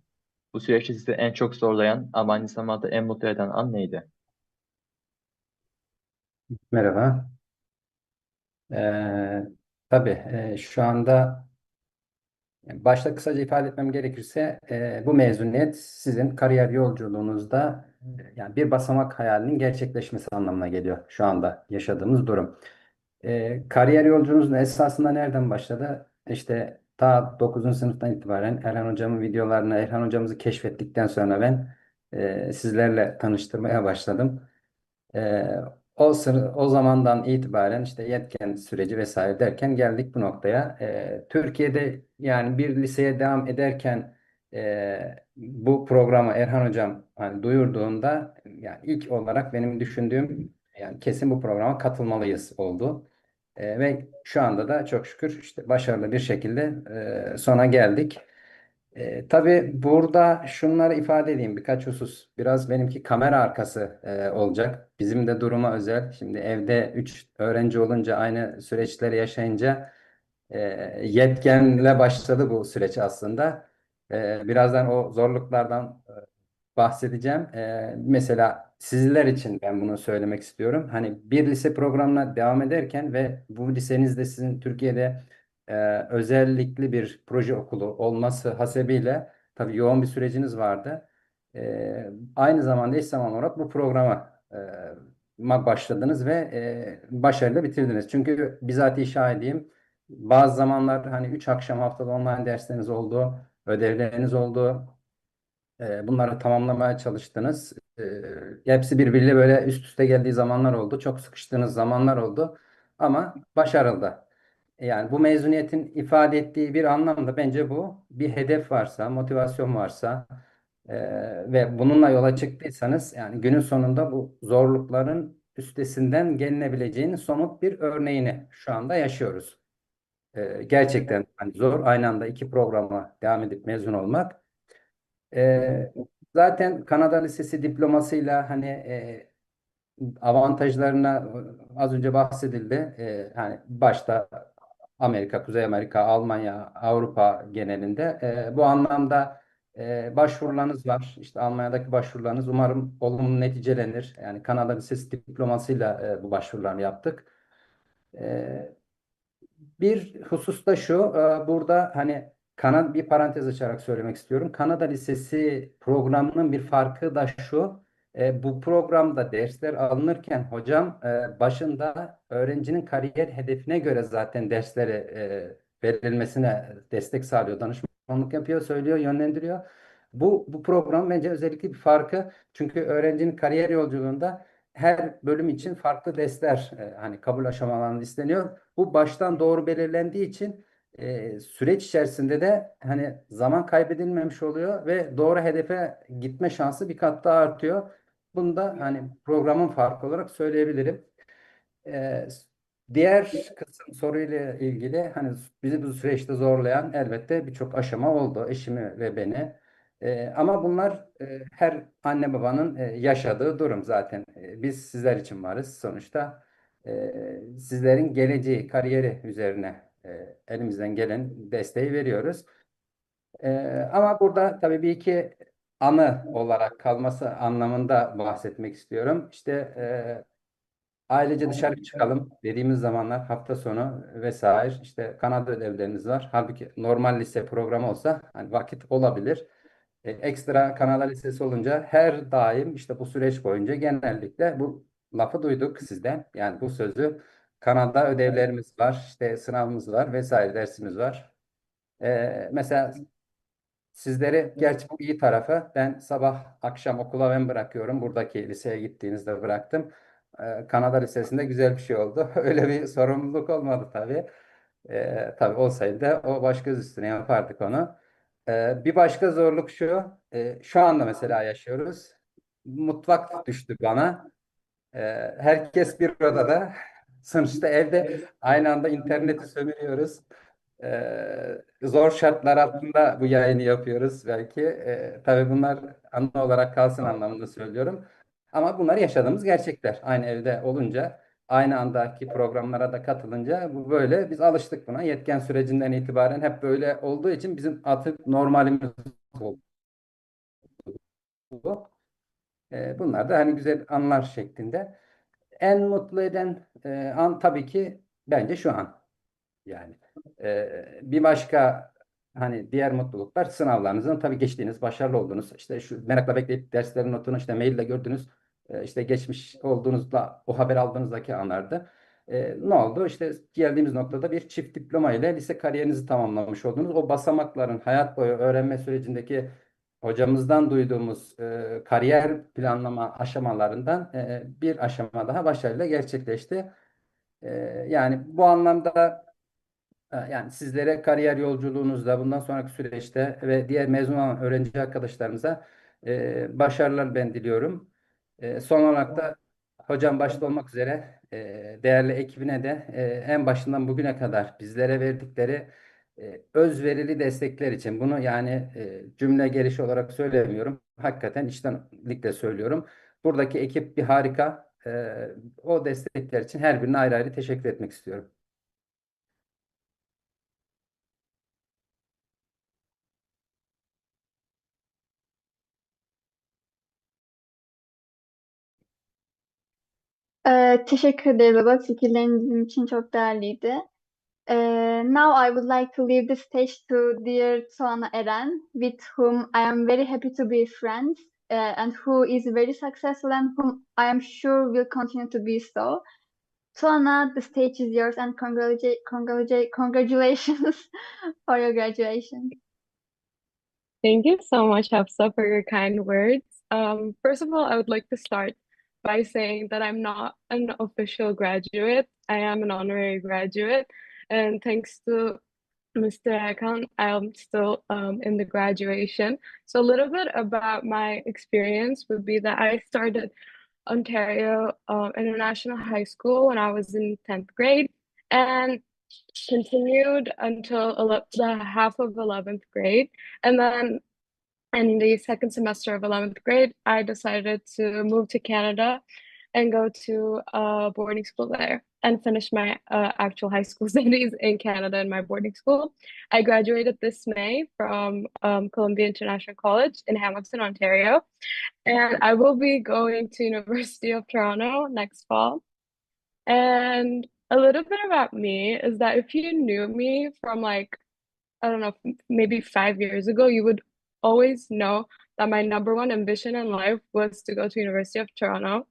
Bu süreçte sizi en çok zorlayan ama aynı zamanda en mutlu eden an neydi? Merhaba. Tabii şu anda başta kısaca ifade etmem gerekirse bu mezuniyet sizin kariyer yolculuğunuzda yani bir basamak hayalinin gerçekleşmesi anlamına geliyor şu anda yaşadığımız durum. Kariyer yolculuğumuzun esasında nereden başladı? İşte ta 9. sınıftan itibaren Erhan hocamın videolarını, Erhan hocamızı keşfettikten sonra ben sizlerle tanıştırmaya başladım. Ee, o zamandan itibaren işte yetken süreci vesaire derken geldik bu noktaya. Türkiye'de yani bir liseye devam ederken bu programı Erhan hocam hani duyurduğunda yani ilk olarak benim düşündüğüm yani kesin bu programa katılmalıyız oldu. Ve şu anda da çok şükür işte başarılı bir şekilde sona geldik. Tabii burada şunları ifade edeyim birkaç husus. Biraz benimki kamera arkası olacak. Bizim de duruma özel. Şimdi evde 3 öğrenci olunca aynı süreçleri yaşayınca e, yetkenle başladı bu süreç aslında. Birazdan o zorluklardan bahsedeceğim. Mesela sizler için ben bunu söylemek istiyorum. Hani bir lise programına devam ederken ve bu lisenizde sizin Türkiye'de özellikli bir proje okulu olması hasebiyle tabii yoğun bir süreciniz vardı. Aynı zamanda eş zamanlı olarak bu programa başladınız ve başarıyla bitirdiniz. Çünkü bizatihi şahidiyim. Bazı zamanlar hani 3 akşam haftada online dersleriniz oldu, ödevleriniz oldu. Bunları tamamlamaya çalıştınız. Hepsi birbiriyle böyle üst üste geldiği zamanlar oldu. Çok sıkıştığınız zamanlar oldu. Ama başarıldı. Yani bu mezuniyetin ifade ettiği bir anlamda bence bu. Bir hedef varsa, motivasyon varsa e, ve bununla yola çıktıysanız yani günün sonunda bu zorlukların üstesinden gelinebileceğinin somut bir örneğini şu anda yaşıyoruz. Gerçekten hani zor aynı anda iki programa devam edip mezun olmak. Ee, Zaten Kanada Lisesi diplomasıyla hani avantajlarına az önce bahsedildi. Hani başta Amerika, Kuzey Amerika, Almanya, Avrupa genelinde bu anlamda başvurularınız var. İşte Almanya'daki başvurularınız umarım olumlu neticelenir. Yani Kanada Lisesi diplomasıyla bu başvurularını yaptık. E, Bir hususta şu, burada hani bir parantez açarak söylemek istiyorum. Kanada Lisesi programının bir farkı da şu, bu programda dersler alınırken hocam başında öğrencinin kariyer hedefine göre zaten derslere verilmesine destek sağlıyor, danışmanlık yapıyor, söylüyor, yönlendiriyor. Bu program bence özellikle bir farkı çünkü öğrencinin kariyer yolculuğunda her bölüm için farklı dersler hani kabul aşamalarında isteniyor. Bu baştan doğru belirlendiği için süreç içerisinde de hani zaman kaybedilmemiş oluyor ve doğru hedefe gitme şansı bir kat daha artıyor. Bunu da hani programın farkı olarak söyleyebilirim. Ee, Diğer kısım soruyla ilgili hani bizi bu süreçte zorlayan elbette birçok aşama oldu eşimi ve beni. Ama bunlar her anne babanın yaşadığı durum zaten. Biz sizler için varız sonuçta. Sizlerin geleceği, kariyeri üzerine elimizden gelen desteği veriyoruz. Ama burada tabii bir iki anı olarak kalması anlamında bahsetmek istiyorum. İşte ailece dışarı çıkalım dediğimiz zamanlar hafta sonu vesaire işte Kanada ödevleriniz var. Halbuki normal lise programı olsa hani vakit olabilir. Ekstra Kanada Lisesi olunca her daim işte bu süreç boyunca genellikle bu lafı duyduk sizden. Yani bu sözü Kanada ödevlerimiz var, işte sınavımız var vesaire dersimiz var. Mesela sizleri gerçi bu iyi tarafı ben sabah akşam okula ben bırakıyorum. Buradaki liseye gittiğinizde bıraktım. Kanada Lisesi'nde güzel bir şey oldu. Öyle bir sorumluluk olmadı tabii. Tabii olsaydı da o baş göz üstüne yapardık onu. Bir başka zorluk şu. Şu anda mesela yaşıyoruz. Mutfak düştü bana. Ee, Herkes bir odada. Sonuçta evde aynı anda interneti sömürüyoruz. Zor şartlar altında bu yayını yapıyoruz belki. Tabii bunlar anı olarak kalsın anlamında söylüyorum. Ama bunlar yaşadığımız gerçekler. Aynı evde olunca, aynı andaki programlara da katılınca bu böyle. Biz alıştık buna. Yetken sürecinden itibaren hep böyle olduğu için bizim artık normalimiz oldu. Bunlar da hani güzel anlar şeklinde. En mutlu eden an tabii ki bence şu an. Yani bir başka hani diğer mutluluklar sınavlarınızın tabii geçtiğiniz, başarılı olduğunuz, işte şu merakla bekleyip derslerin notunu işte maille gördünüz, işte geçmiş olduğunuzda o haber aldığınızdaki anlardı. Ne oldu? İşte geldiğimiz noktada bir çift diploma ile lise kariyerinizi tamamlamış oldunuz. O basamakların hayat boyu öğrenme sürecindeki hocamızdan duyduğumuz kariyer planlama aşamalarından bir aşama daha başarıyla gerçekleşti. E, Yani bu anlamda yani sizlere kariyer yolculuğunuzda bundan sonraki süreçte ve diğer mezun olan öğrenci arkadaşlarımıza başarılar ben diliyorum. Son olarak da hocam başta olmak üzere değerli ekibine de en başından bugüne kadar bizlere verdikleri özverili destekler için bunu yani cümle gelişi olarak söylemiyorum. Hakikaten içtenlikle söylüyorum. Buradaki ekip bir harika. O destekler için her birine ayrı ayrı teşekkür etmek istiyorum. Teşekkür ederim baba. Fikirlerin bizim için çok değerliydi. Now I would like to leave the stage to dear Tuana Eren, with whom I am very happy to be friends, and who is very successful and whom I am sure will continue to be so. Tuana, the stage is yours, and congratulations for your graduation. Thank you so much, Hafsa, for your kind words. First of all, I would like to start by saying that I'm not an official graduate. I am an honorary graduate, and thanks to Mr. Erhan, I'm still in the graduation. So a little bit about my experience would be that I started Ontario International High School when I was in 10th grade and continued until the half of 11th grade. And then in the second semester of 11th grade, I decided to move to Canada and go to a boarding school there and finish my actual high school studies in Canada in my boarding school. I graduated this May from Columbia International College in Hamilton, Ontario, and I will be going to University of Toronto next fall. And a little bit about me is that if you knew me from like, I don't know, maybe 5 years ago, you would always know that my number one ambition in life was to go to University of Toronto.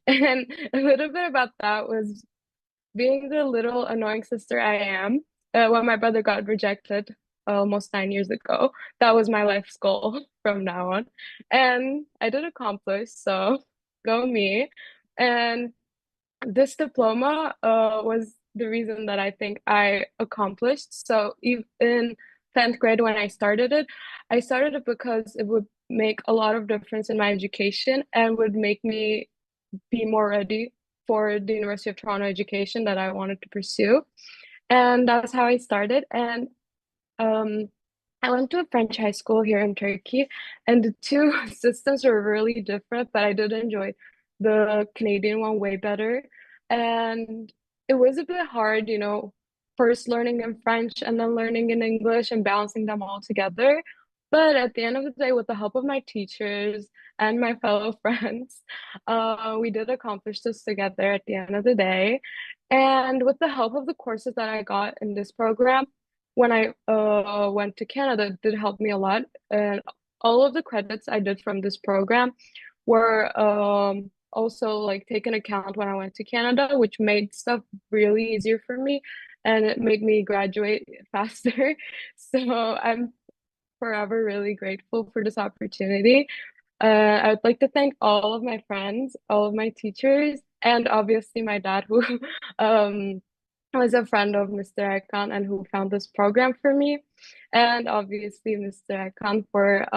And a little bit about that was being the little annoying sister I am. When my brother got rejected almost 9 years ago, that was my life's goal from now on. And I did accomplish, so go me. And this diploma was the reason that I think I accomplished. So even in 10th grade when I started it because it would make a lot of difference in my education and would make me be more ready for the University of Toronto education that I wanted to pursue. And that's how I started. And I went to a French high school here in Turkey, and the two systems were really different, but I did enjoy the Canadian one way better. And it was a bit hard, first learning in French and then learning in English and balancing them all together. But at the end of the day, with the help of my teachers and my fellow friends, we did accomplish this together at the end of the day. And with the help of the courses that I got in this program, when I went to Canada, it did help me a lot. And all of the credits I did from this program were also like taken account when I went to Canada, which made stuff really easier for me and it made me graduate faster. So I'm forever really grateful for this opportunity. I would like to thank all of my friends, all of my teachers, and obviously my dad, who was a friend of Mr. Erkan and who found this program for me, and obviously Mr. Erkan for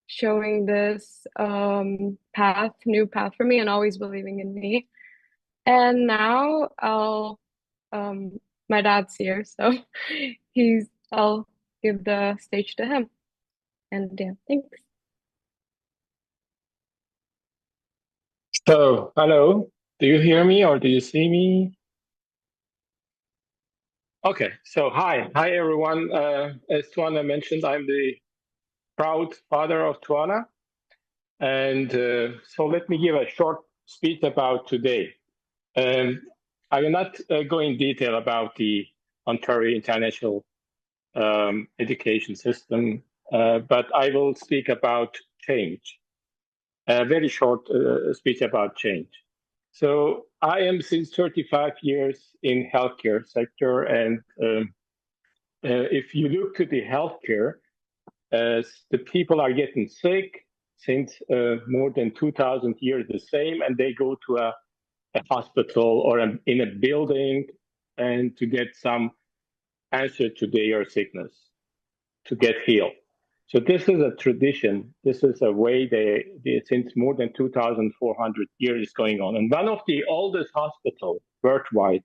showing this new path for me and always believing in me. And now my dad's here, so I'll give the stage to him. And yeah, thanks. So, hello, do you hear me or do you see me? Okay, so hi everyone. As Tuana mentioned, I'm the proud father of Tuana. And so let me give a short speech about today. I will not go in detail about the Ontario International education system, but I will speak about change. A very short speech about change. So I am since 35 years in healthcare sector, and if you look to the healthcare, the people are getting sick since more than 2,000 years the same, and they go to a hospital or in a building and to get some answer to their sickness, to get healed. So this is a tradition. This is a way they since more than 2,400 years going on. And one of the oldest hospitals worldwide,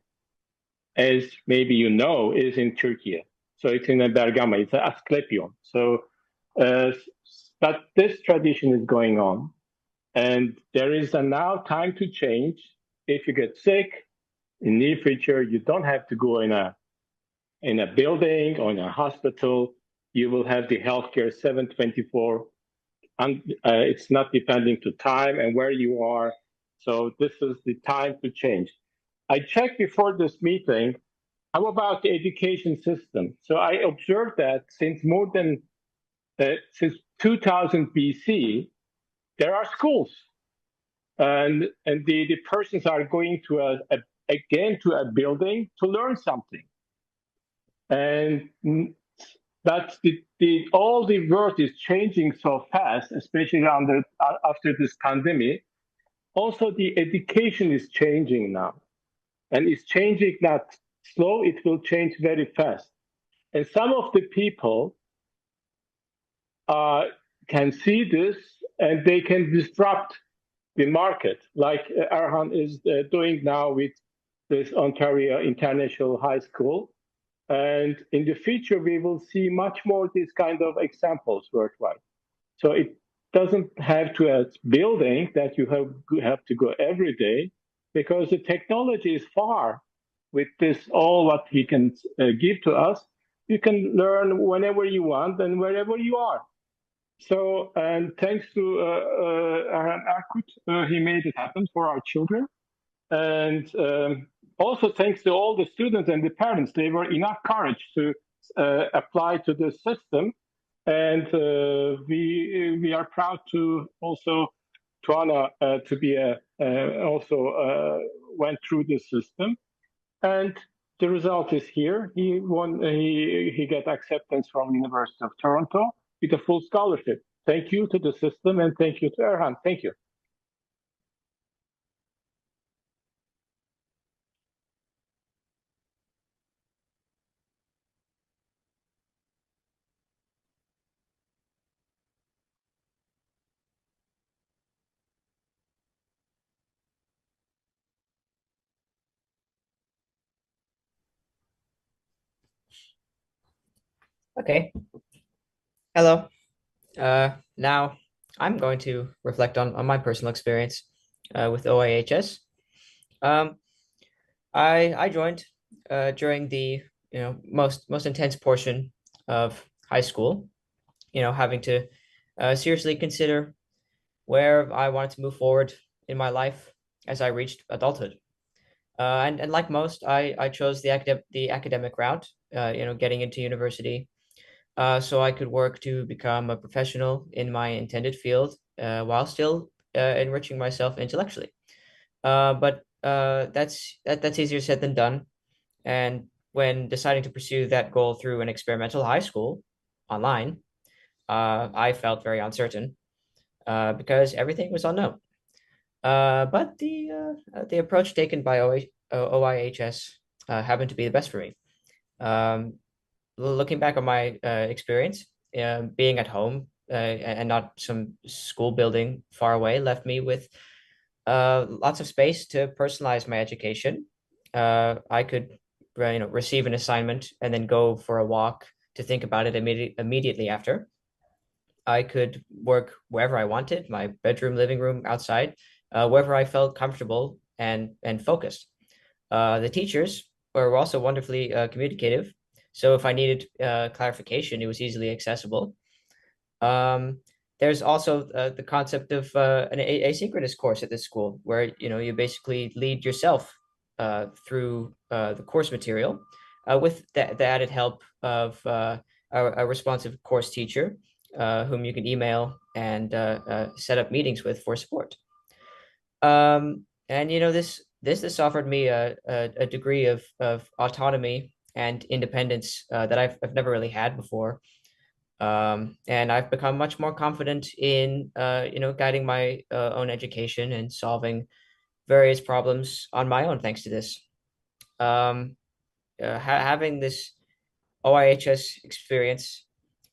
as maybe you know, is in Turkey. So it's in Bergama. It's Asklepion. So, but this tradition is going on, and there is now time to change. If you get sick in near future, you don't have to go in a building or in a hospital. You will have the healthcare 7/24, and it's not depending to time and where you are. So this is the time to change. I checked before this meeting, how about the education system? So I observed that since since 2000 BC, there are schools, and the persons are going to again to a building to learn something, and but all the world is changing so fast, especially after this pandemic. Also, the education is changing now, and it's changing not slow. It will change very fast, and some of the people can see this, and they can disrupt the market, like Erhan is doing now with this Ontario International High School. And in the future, we will see much more these kind of examples worldwide. So it doesn't have to a building that you have to go every day, because the technology is far with this, all what he can give to us. You can learn whenever you want and wherever you are. So, and thanks to Erkut, he made it happen for our children. And also thanks to all the students and the parents, they were enough courage to apply to this system. And we are proud to also Tuana to be also went through this system. And the result is here. He won. He got acceptance from University of Toronto with a full scholarship. Thank you to the system, and thank you to Erhan. Thank you. Okay. Hello. Now I'm going to reflect on my personal experience with OIHS. I joined during the most intense portion of high school, having to seriously consider where I wanted to move forward in my life as I reached adulthood. And like most, I chose the academic route, getting into university, so I could work to become a professional in my intended field while still enriching myself intellectually. But that's easier said than done. And when deciding to pursue that goal through an experimental high school online, I felt very uncertain because everything was unknown. But the approach taken by OIHS happened to be the best for me. Looking back on my experience, being at home and not some school building far away left me with lots of space to personalize my education. I could receive an assignment and then go for a walk to think about it immediately after. I could work wherever I wanted, my bedroom, living room, outside, wherever I felt comfortable and focused. The teachers were also wonderfully communicative. So if I needed clarification, it was easily accessible. There's also the concept of an asynchronous course at this school, where you basically lead yourself through the course material, with the added help of a responsive course teacher whom you can email and set up meetings with for support. And this offered me a degree of autonomy and independence that I've never really had before. And I've become much more confident in guiding my own education and solving various problems on my own thanks to this. Having this OIHS experience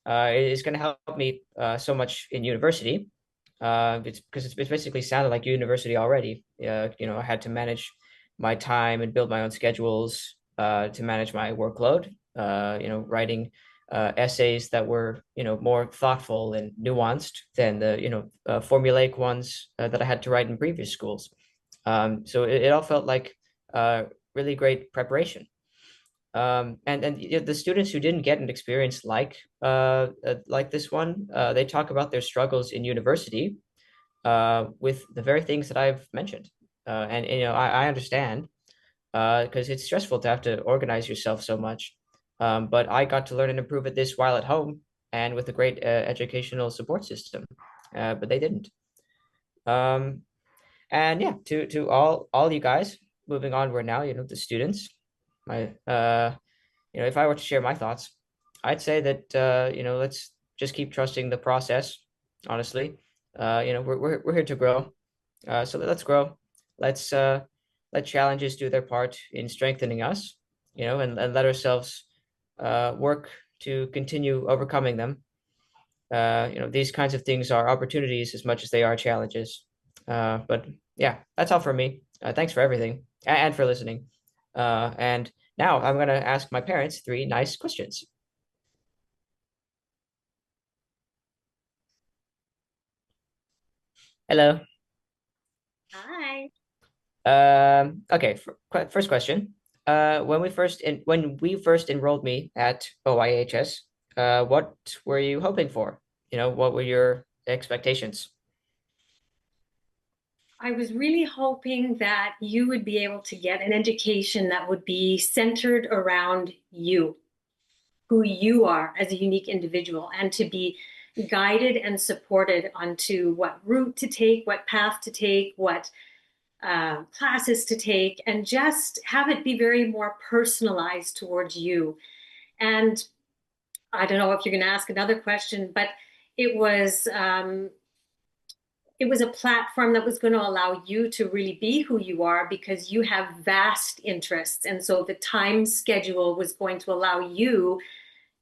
is going to help me so much in university. It's because it's basically sounded like university already. I had to manage my time and build my own schedules to manage my workload. Writing essays that were more thoughtful and nuanced than the formulaic ones that I had to write in previous schools. So it all felt like really great preparation. And the students who didn't get an experience like this one, they talk about their struggles in university with the very things that I've mentioned. And I understand because it's stressful to have to organize yourself so much. But I got to learn and improve at this while at home and with a great educational support system. But they didn't. And yeah, to all you guys, moving onward now, the students. If I were to share my thoughts, I'd say that let's just keep trusting the process. Honestly, we're here to grow, so let's grow. Let's let challenges do their part in strengthening us, and let ourselves work to continue overcoming them. These kinds of things are opportunities as much as they are challenges. But yeah, that's all for me. Thanks for everything and for listening. And now I'm going to ask my parents 3 nice questions. Hello. Hi. Okay, first question. When we first enrolled me at OIHS, what were you hoping for? What were your expectations? I was really hoping that you would be able to get an education that would be centered around you, who you are as a unique individual, and to be guided and supported onto what route to take, what path to take, what classes to take, and just have it be very more personalized towards you. And I don't know if you're going to ask another question, but it was a platform that was going to allow you to really be who you are because you have vast interests. And so the time schedule was going to allow you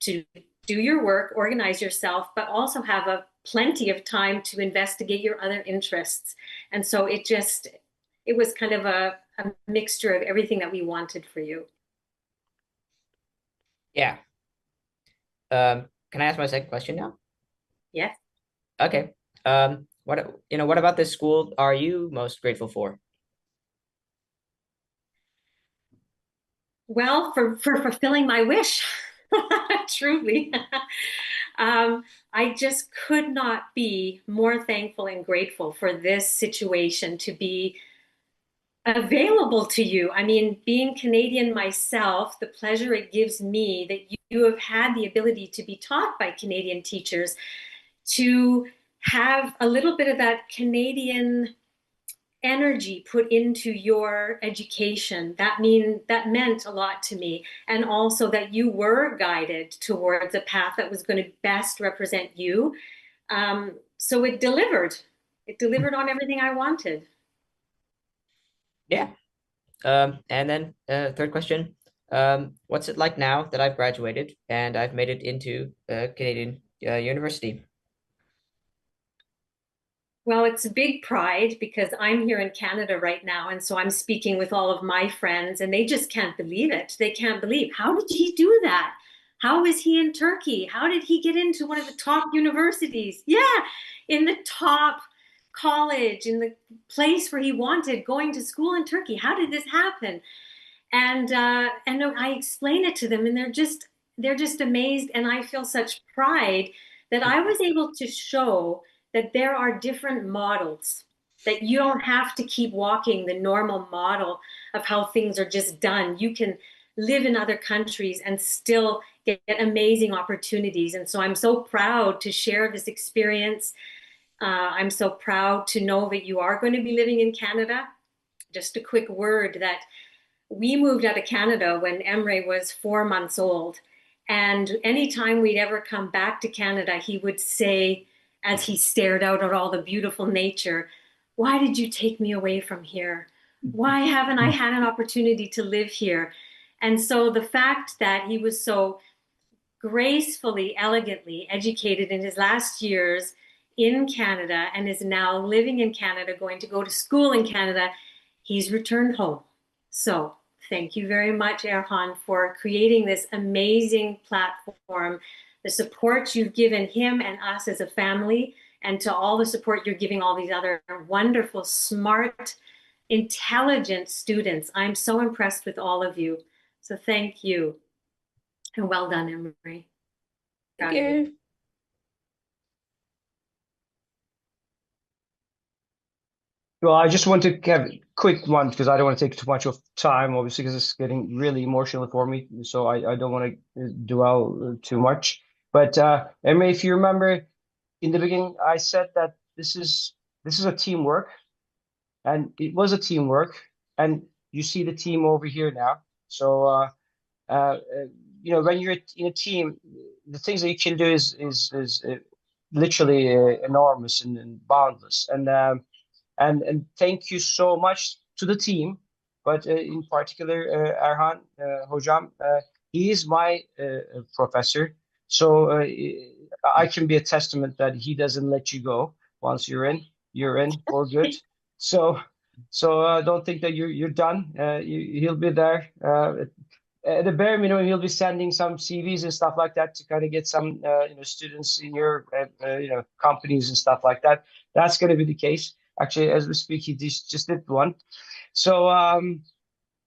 to do your work, organize yourself, but also have plenty of time to investigate your other interests. And so it was kind of a mixture of everything that we wanted for you. Yeah. Can I ask my second question now? Yes. Okay. What about this school are you most grateful for? Well, for fulfilling my wish, truly. I just could not be more thankful and grateful for this situation to be available to you. I mean, being Canadian myself, the pleasure it gives me that you have had the ability to be taught by Canadian teachers, to have a little bit of that Canadian energy put into your education. That meant a lot to me. And also that you were guided towards a path that was going to best represent you. So it delivered. It delivered on everything I wanted. Yeah. And then third question, what's it like now that I've graduated and I've made it into Canadian university? Well, it's a big pride because I'm here in Canada right now. And so I'm speaking with all of my friends and they just can't believe it. They can't believe, how did he do that? How is he in Turkey? How did he get into one of the top universities? Yeah, in the top college, in the place where he wanted, going to school in Turkey. How did this happen? And I explain it to them and they're just amazed. And I feel such pride that I was able to show that there are different models, that you don't have to keep walking the normal model of how things are just done. You can live in other countries and still get amazing opportunities. And so I'm so proud to share this experience. I'm so proud to know that you are going to be living in Canada. Just a quick word that we moved out of Canada when Emre was 4 months old. And anytime we'd ever come back to Canada, he would say, as he stared out at all the beautiful nature, "Why did you take me away from here? Why haven't I had an opportunity to live here?" And so the fact that he was so gracefully, elegantly educated in his last years in Canada and is now living in Canada, going to go to school in Canada, he's returned home. So thank you very much, Erhan, for creating this amazing platform, the support you've given him and us as a family, and to all the support you're giving all these other wonderful, smart, intelligent students. I'm so impressed with all of you. So thank you. And well done, Emre. Thank you. Well, I just want to have a quick one because I don't want to take too much of time, obviously, because it's getting really emotional for me. So I don't want to dwell too much. But Emre, if you remember in the beginning, I said that this is a teamwork, and it was a teamwork, and you see the team over here now. So when you're in a team, the things that you can do is literally enormous and boundless. And thank you so much to the team, but in particular, Erhan Hocam, he is my professor. So I can be a testament that he doesn't let you go. Once you're in for good. So don't think that you're done. He'll be there. At the bare minimum, he'll be sending some CVs and stuff like that to kind of get some students in your companies and stuff like that. That's going to be the case. Actually, as we speak, he just did one. So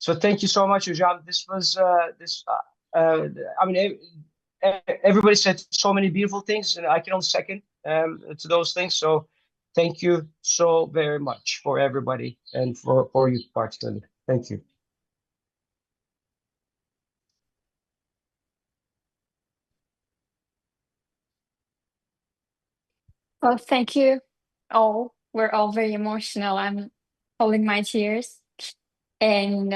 thank you so much, Hocam. This was everybody said so many beautiful things, and I can only second to those things. So thank you so very much for everybody and for you particularly. Thank you. Well, thank you all. We're all very emotional. I'm holding my tears. And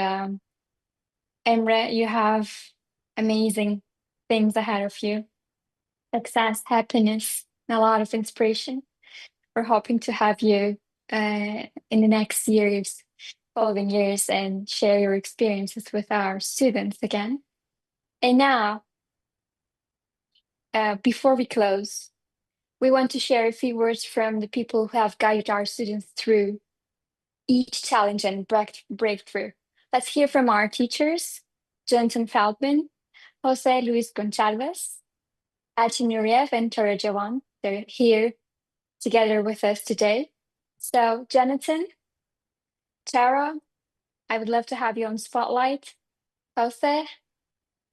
Emre, you have amazing things ahead of you. Success, happiness, and a lot of inspiration. We're hoping to have you in the next years, following years, and share your experiences with our students again. And now, before we close, we want to share a few words from the people who have guided our students through each challenge and breakthrough. Let's hear from our teachers, Jonathan Feldman, Jose Luis Goncalves, Elçin Nuriev, and Tara Javan. They're here together with us today. So, Jonathan, Tara, I would love to have you on spotlight. Jose,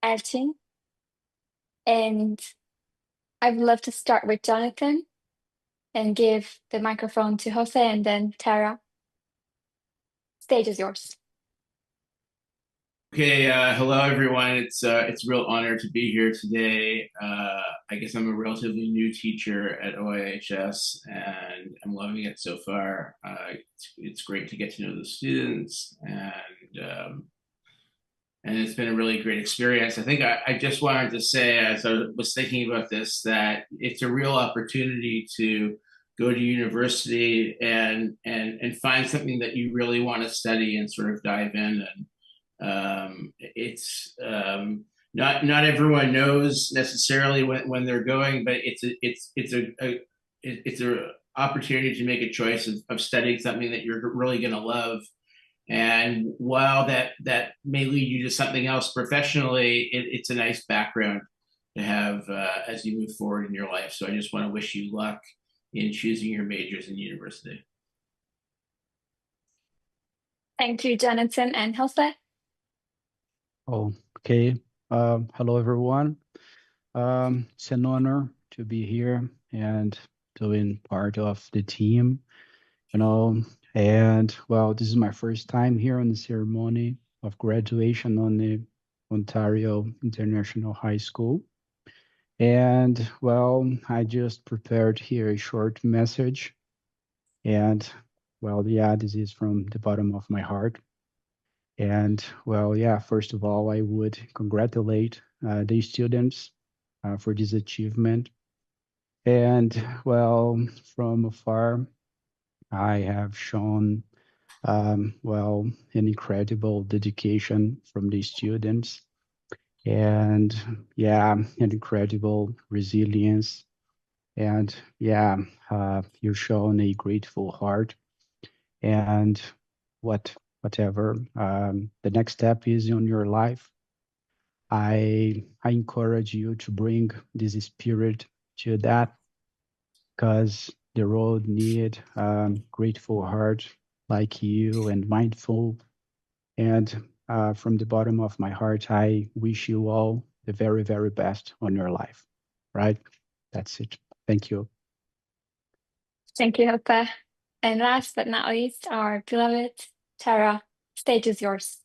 Elçin, and I would love to start with Jonathan and give the microphone to Jose and then Tara. Stage is yours. Okay, hello everyone. It's a real honor to be here today. I guess I'm a relatively new teacher at OIHS, and I'm loving it so far. It's great to get to know the students, and it's been a really great experience. I think I just wanted to say, as I was thinking about this, that it's a real opportunity to go to university and find something that you really want to study and sort of dive in. And it's not everyone knows necessarily when they're going, but it's a opportunity to make a choice of studying something that you're really going to love. And while that may lead you to something else professionally, it's a nice background to have as you move forward in your life. So I just want to wish you luck in choosing your majors in university. Thank you, Jonathan and Hafsa. Oh, okay. Hello, everyone. It's an honor to be here and doing part of the team, and well, this is my first time here on the ceremony of graduation on the Ontario International High School. And well, I just prepared here a short message. And well, yeah, this is from the bottom of my heart. And well, yeah, first of all, I would congratulate the students for this achievement. And well, from afar, I have shown, well, an incredible dedication from the students. And yeah, an incredible resilience. And yeah, you've shown a grateful heart. And whatever the next step is in your life, I encourage you to bring this spirit to that, because the road need grateful heart like you and mindful. And from the bottom of my heart, I wish you all the very, very best on your life. Right? That's it. Thank you. Thank you, Hafsa. And last but not least, our beloved Tara. Stage is yours.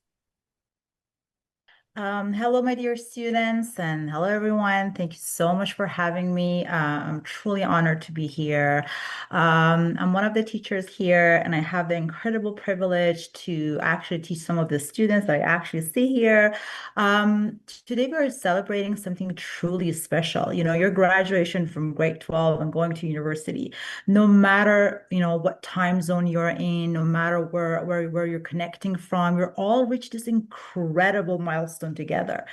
Hello, my dear students, and hello, everyone. Thank you so much for having me. I'm truly honored to be here. I'm one of the teachers here, and I have the incredible privilege to actually teach some of the students that I actually see here. Today, we're celebrating something truly special. You know, your graduation from grade 12 and going to university. No matter, you know, what time zone you're in, no matter where you're connecting from, you're all reached this incredible milestone together.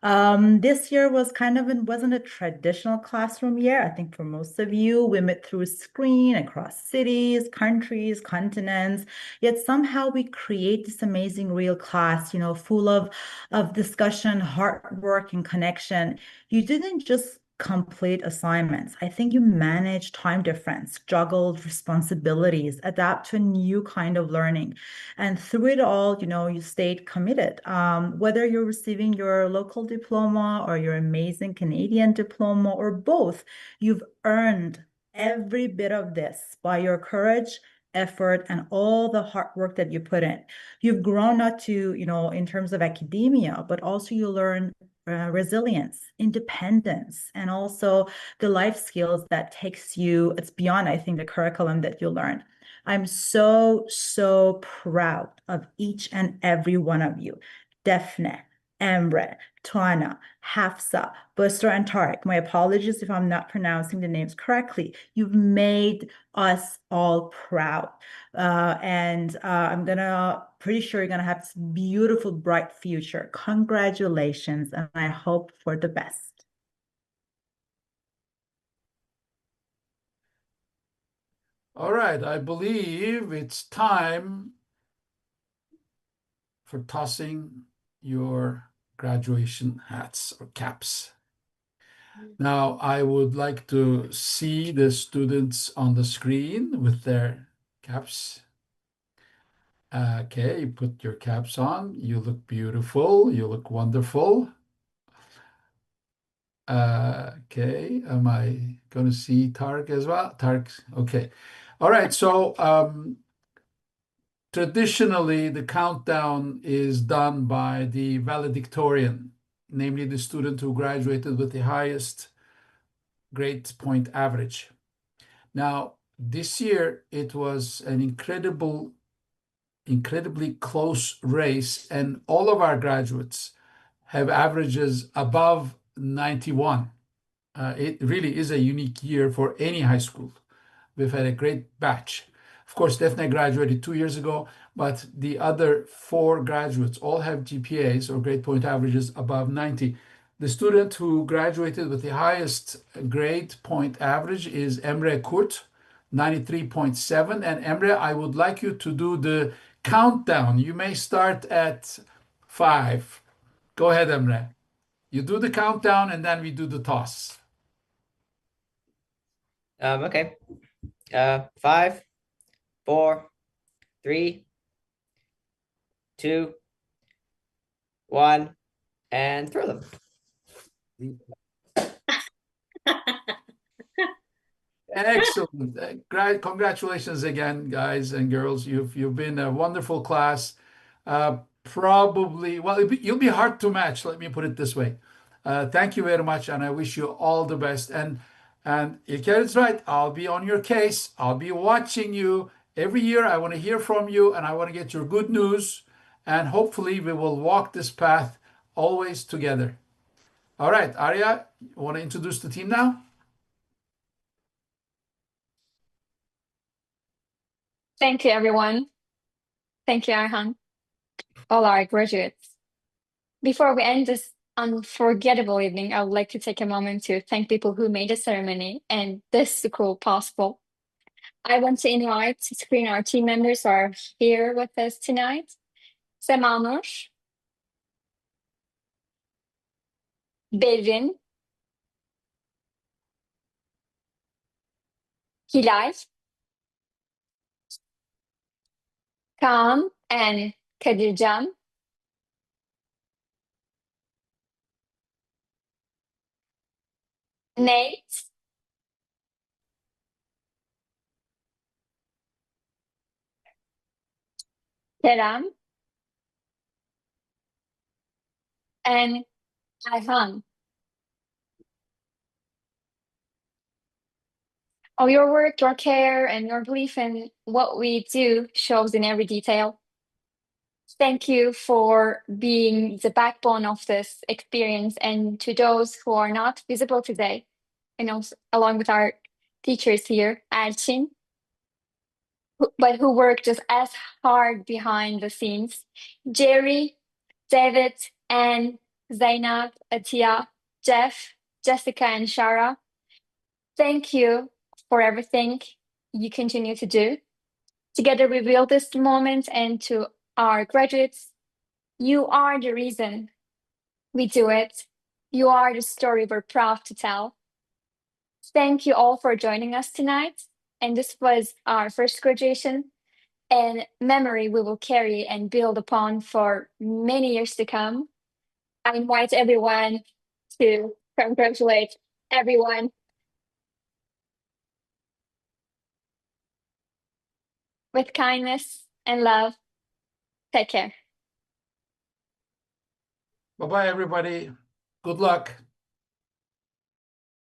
This year was wasn't a traditional classroom year. I think for most of you, we met through a screen across cities, countries, continents, yet somehow we create this amazing real class, you know, full of discussion, hard work, and connection. You didn't just complete assignments. I think you managed time difference, juggled responsibilities, adapt to a new kind of learning. And through it all, you know, you stayed committed. Whether you're receiving your local diploma or your amazing Canadian diploma or both, you've earned every bit of this by your courage, effort, and all the hard work that you put in. You've grown not to, you know, in terms of academia, but also you learn resilience, independence, and also the life skills that takes you, it's beyond, I think, the curriculum that you learn. I'm so, so proud of each and every one of you. Defne, Emre, Tuana, Hafsa, Büşra, and Tarık. My apologies if I'm not pronouncing the names correctly. You've made us all proud. And I'm pretty sure you're gonna have this beautiful, bright future. Congratulations, and I hope for the best. All right, I believe it's time for tossing your graduation hats or caps. Now, I would like to see the students on the screen with their caps. Okay, you put your caps on. You look beautiful. You look wonderful. Okay, am I going to see Tarık as well? Tarık, okay. All right, so traditionally, the countdown is done by the valedictorian, namely the student who graduated with the highest grade point average. Now, this year, it was an incredibly close race, and all of our graduates have averages above 91. It really is a unique year for any high school. We've had a great batch. Of course, Defne graduated 2 years ago, but the other 4 graduates all have GPAs or grade point averages above 90. The student who graduated with the highest grade point average is Emre Erkut, 93.7. And Emre, I would like you to do the countdown. You may start at 5. Go ahead, Emre. You do the countdown and then we do the toss. Okay. 5, 4, 3, 2, 1, and throw them. Excellent. Congratulations again, guys and girls. You've been a wonderful class. Probably, well, you'll be hard to match, let me put it this way. Thank you very much, and I wish you all the best. And İlker is right, I'll be on your case. I'll be watching you. Every year I want to hear from you, and I want to get your good news. And hopefully we will walk this path always together. All right, Aria, you want to introduce the team now? Thank you, everyone. Thank you, Erhan. All our graduates. Before we end this unforgettable evening, I would like to take a moment to thank people who made the ceremony and this school possible. I want to invite to screen our team members who are here with us tonight. Semanur, Berrin, Hilal, Kaan, and Kadircan. Nate, Eren, and Erhan. Oh, your work, your care, and your belief in what we do shows in every detail. Thank you for being the backbone of this experience, and to those who are not visible today, and also along with our teachers here, Elçin, but who work just as hard behind the scenes, Jerry, David, and Zainab, Atia, Jeff, Jessica, and Shara. Thank you for everything you continue to do. Together we build this moment, and to our graduates, you are the reason we do it. You are the story we're proud to tell. Thank you all for joining us tonight. And this was our first graduation, and memory we will carry and build upon for many years to come. I invite everyone to congratulate everyone. With kindness and love. Take care. Bye-bye, everybody. Good luck.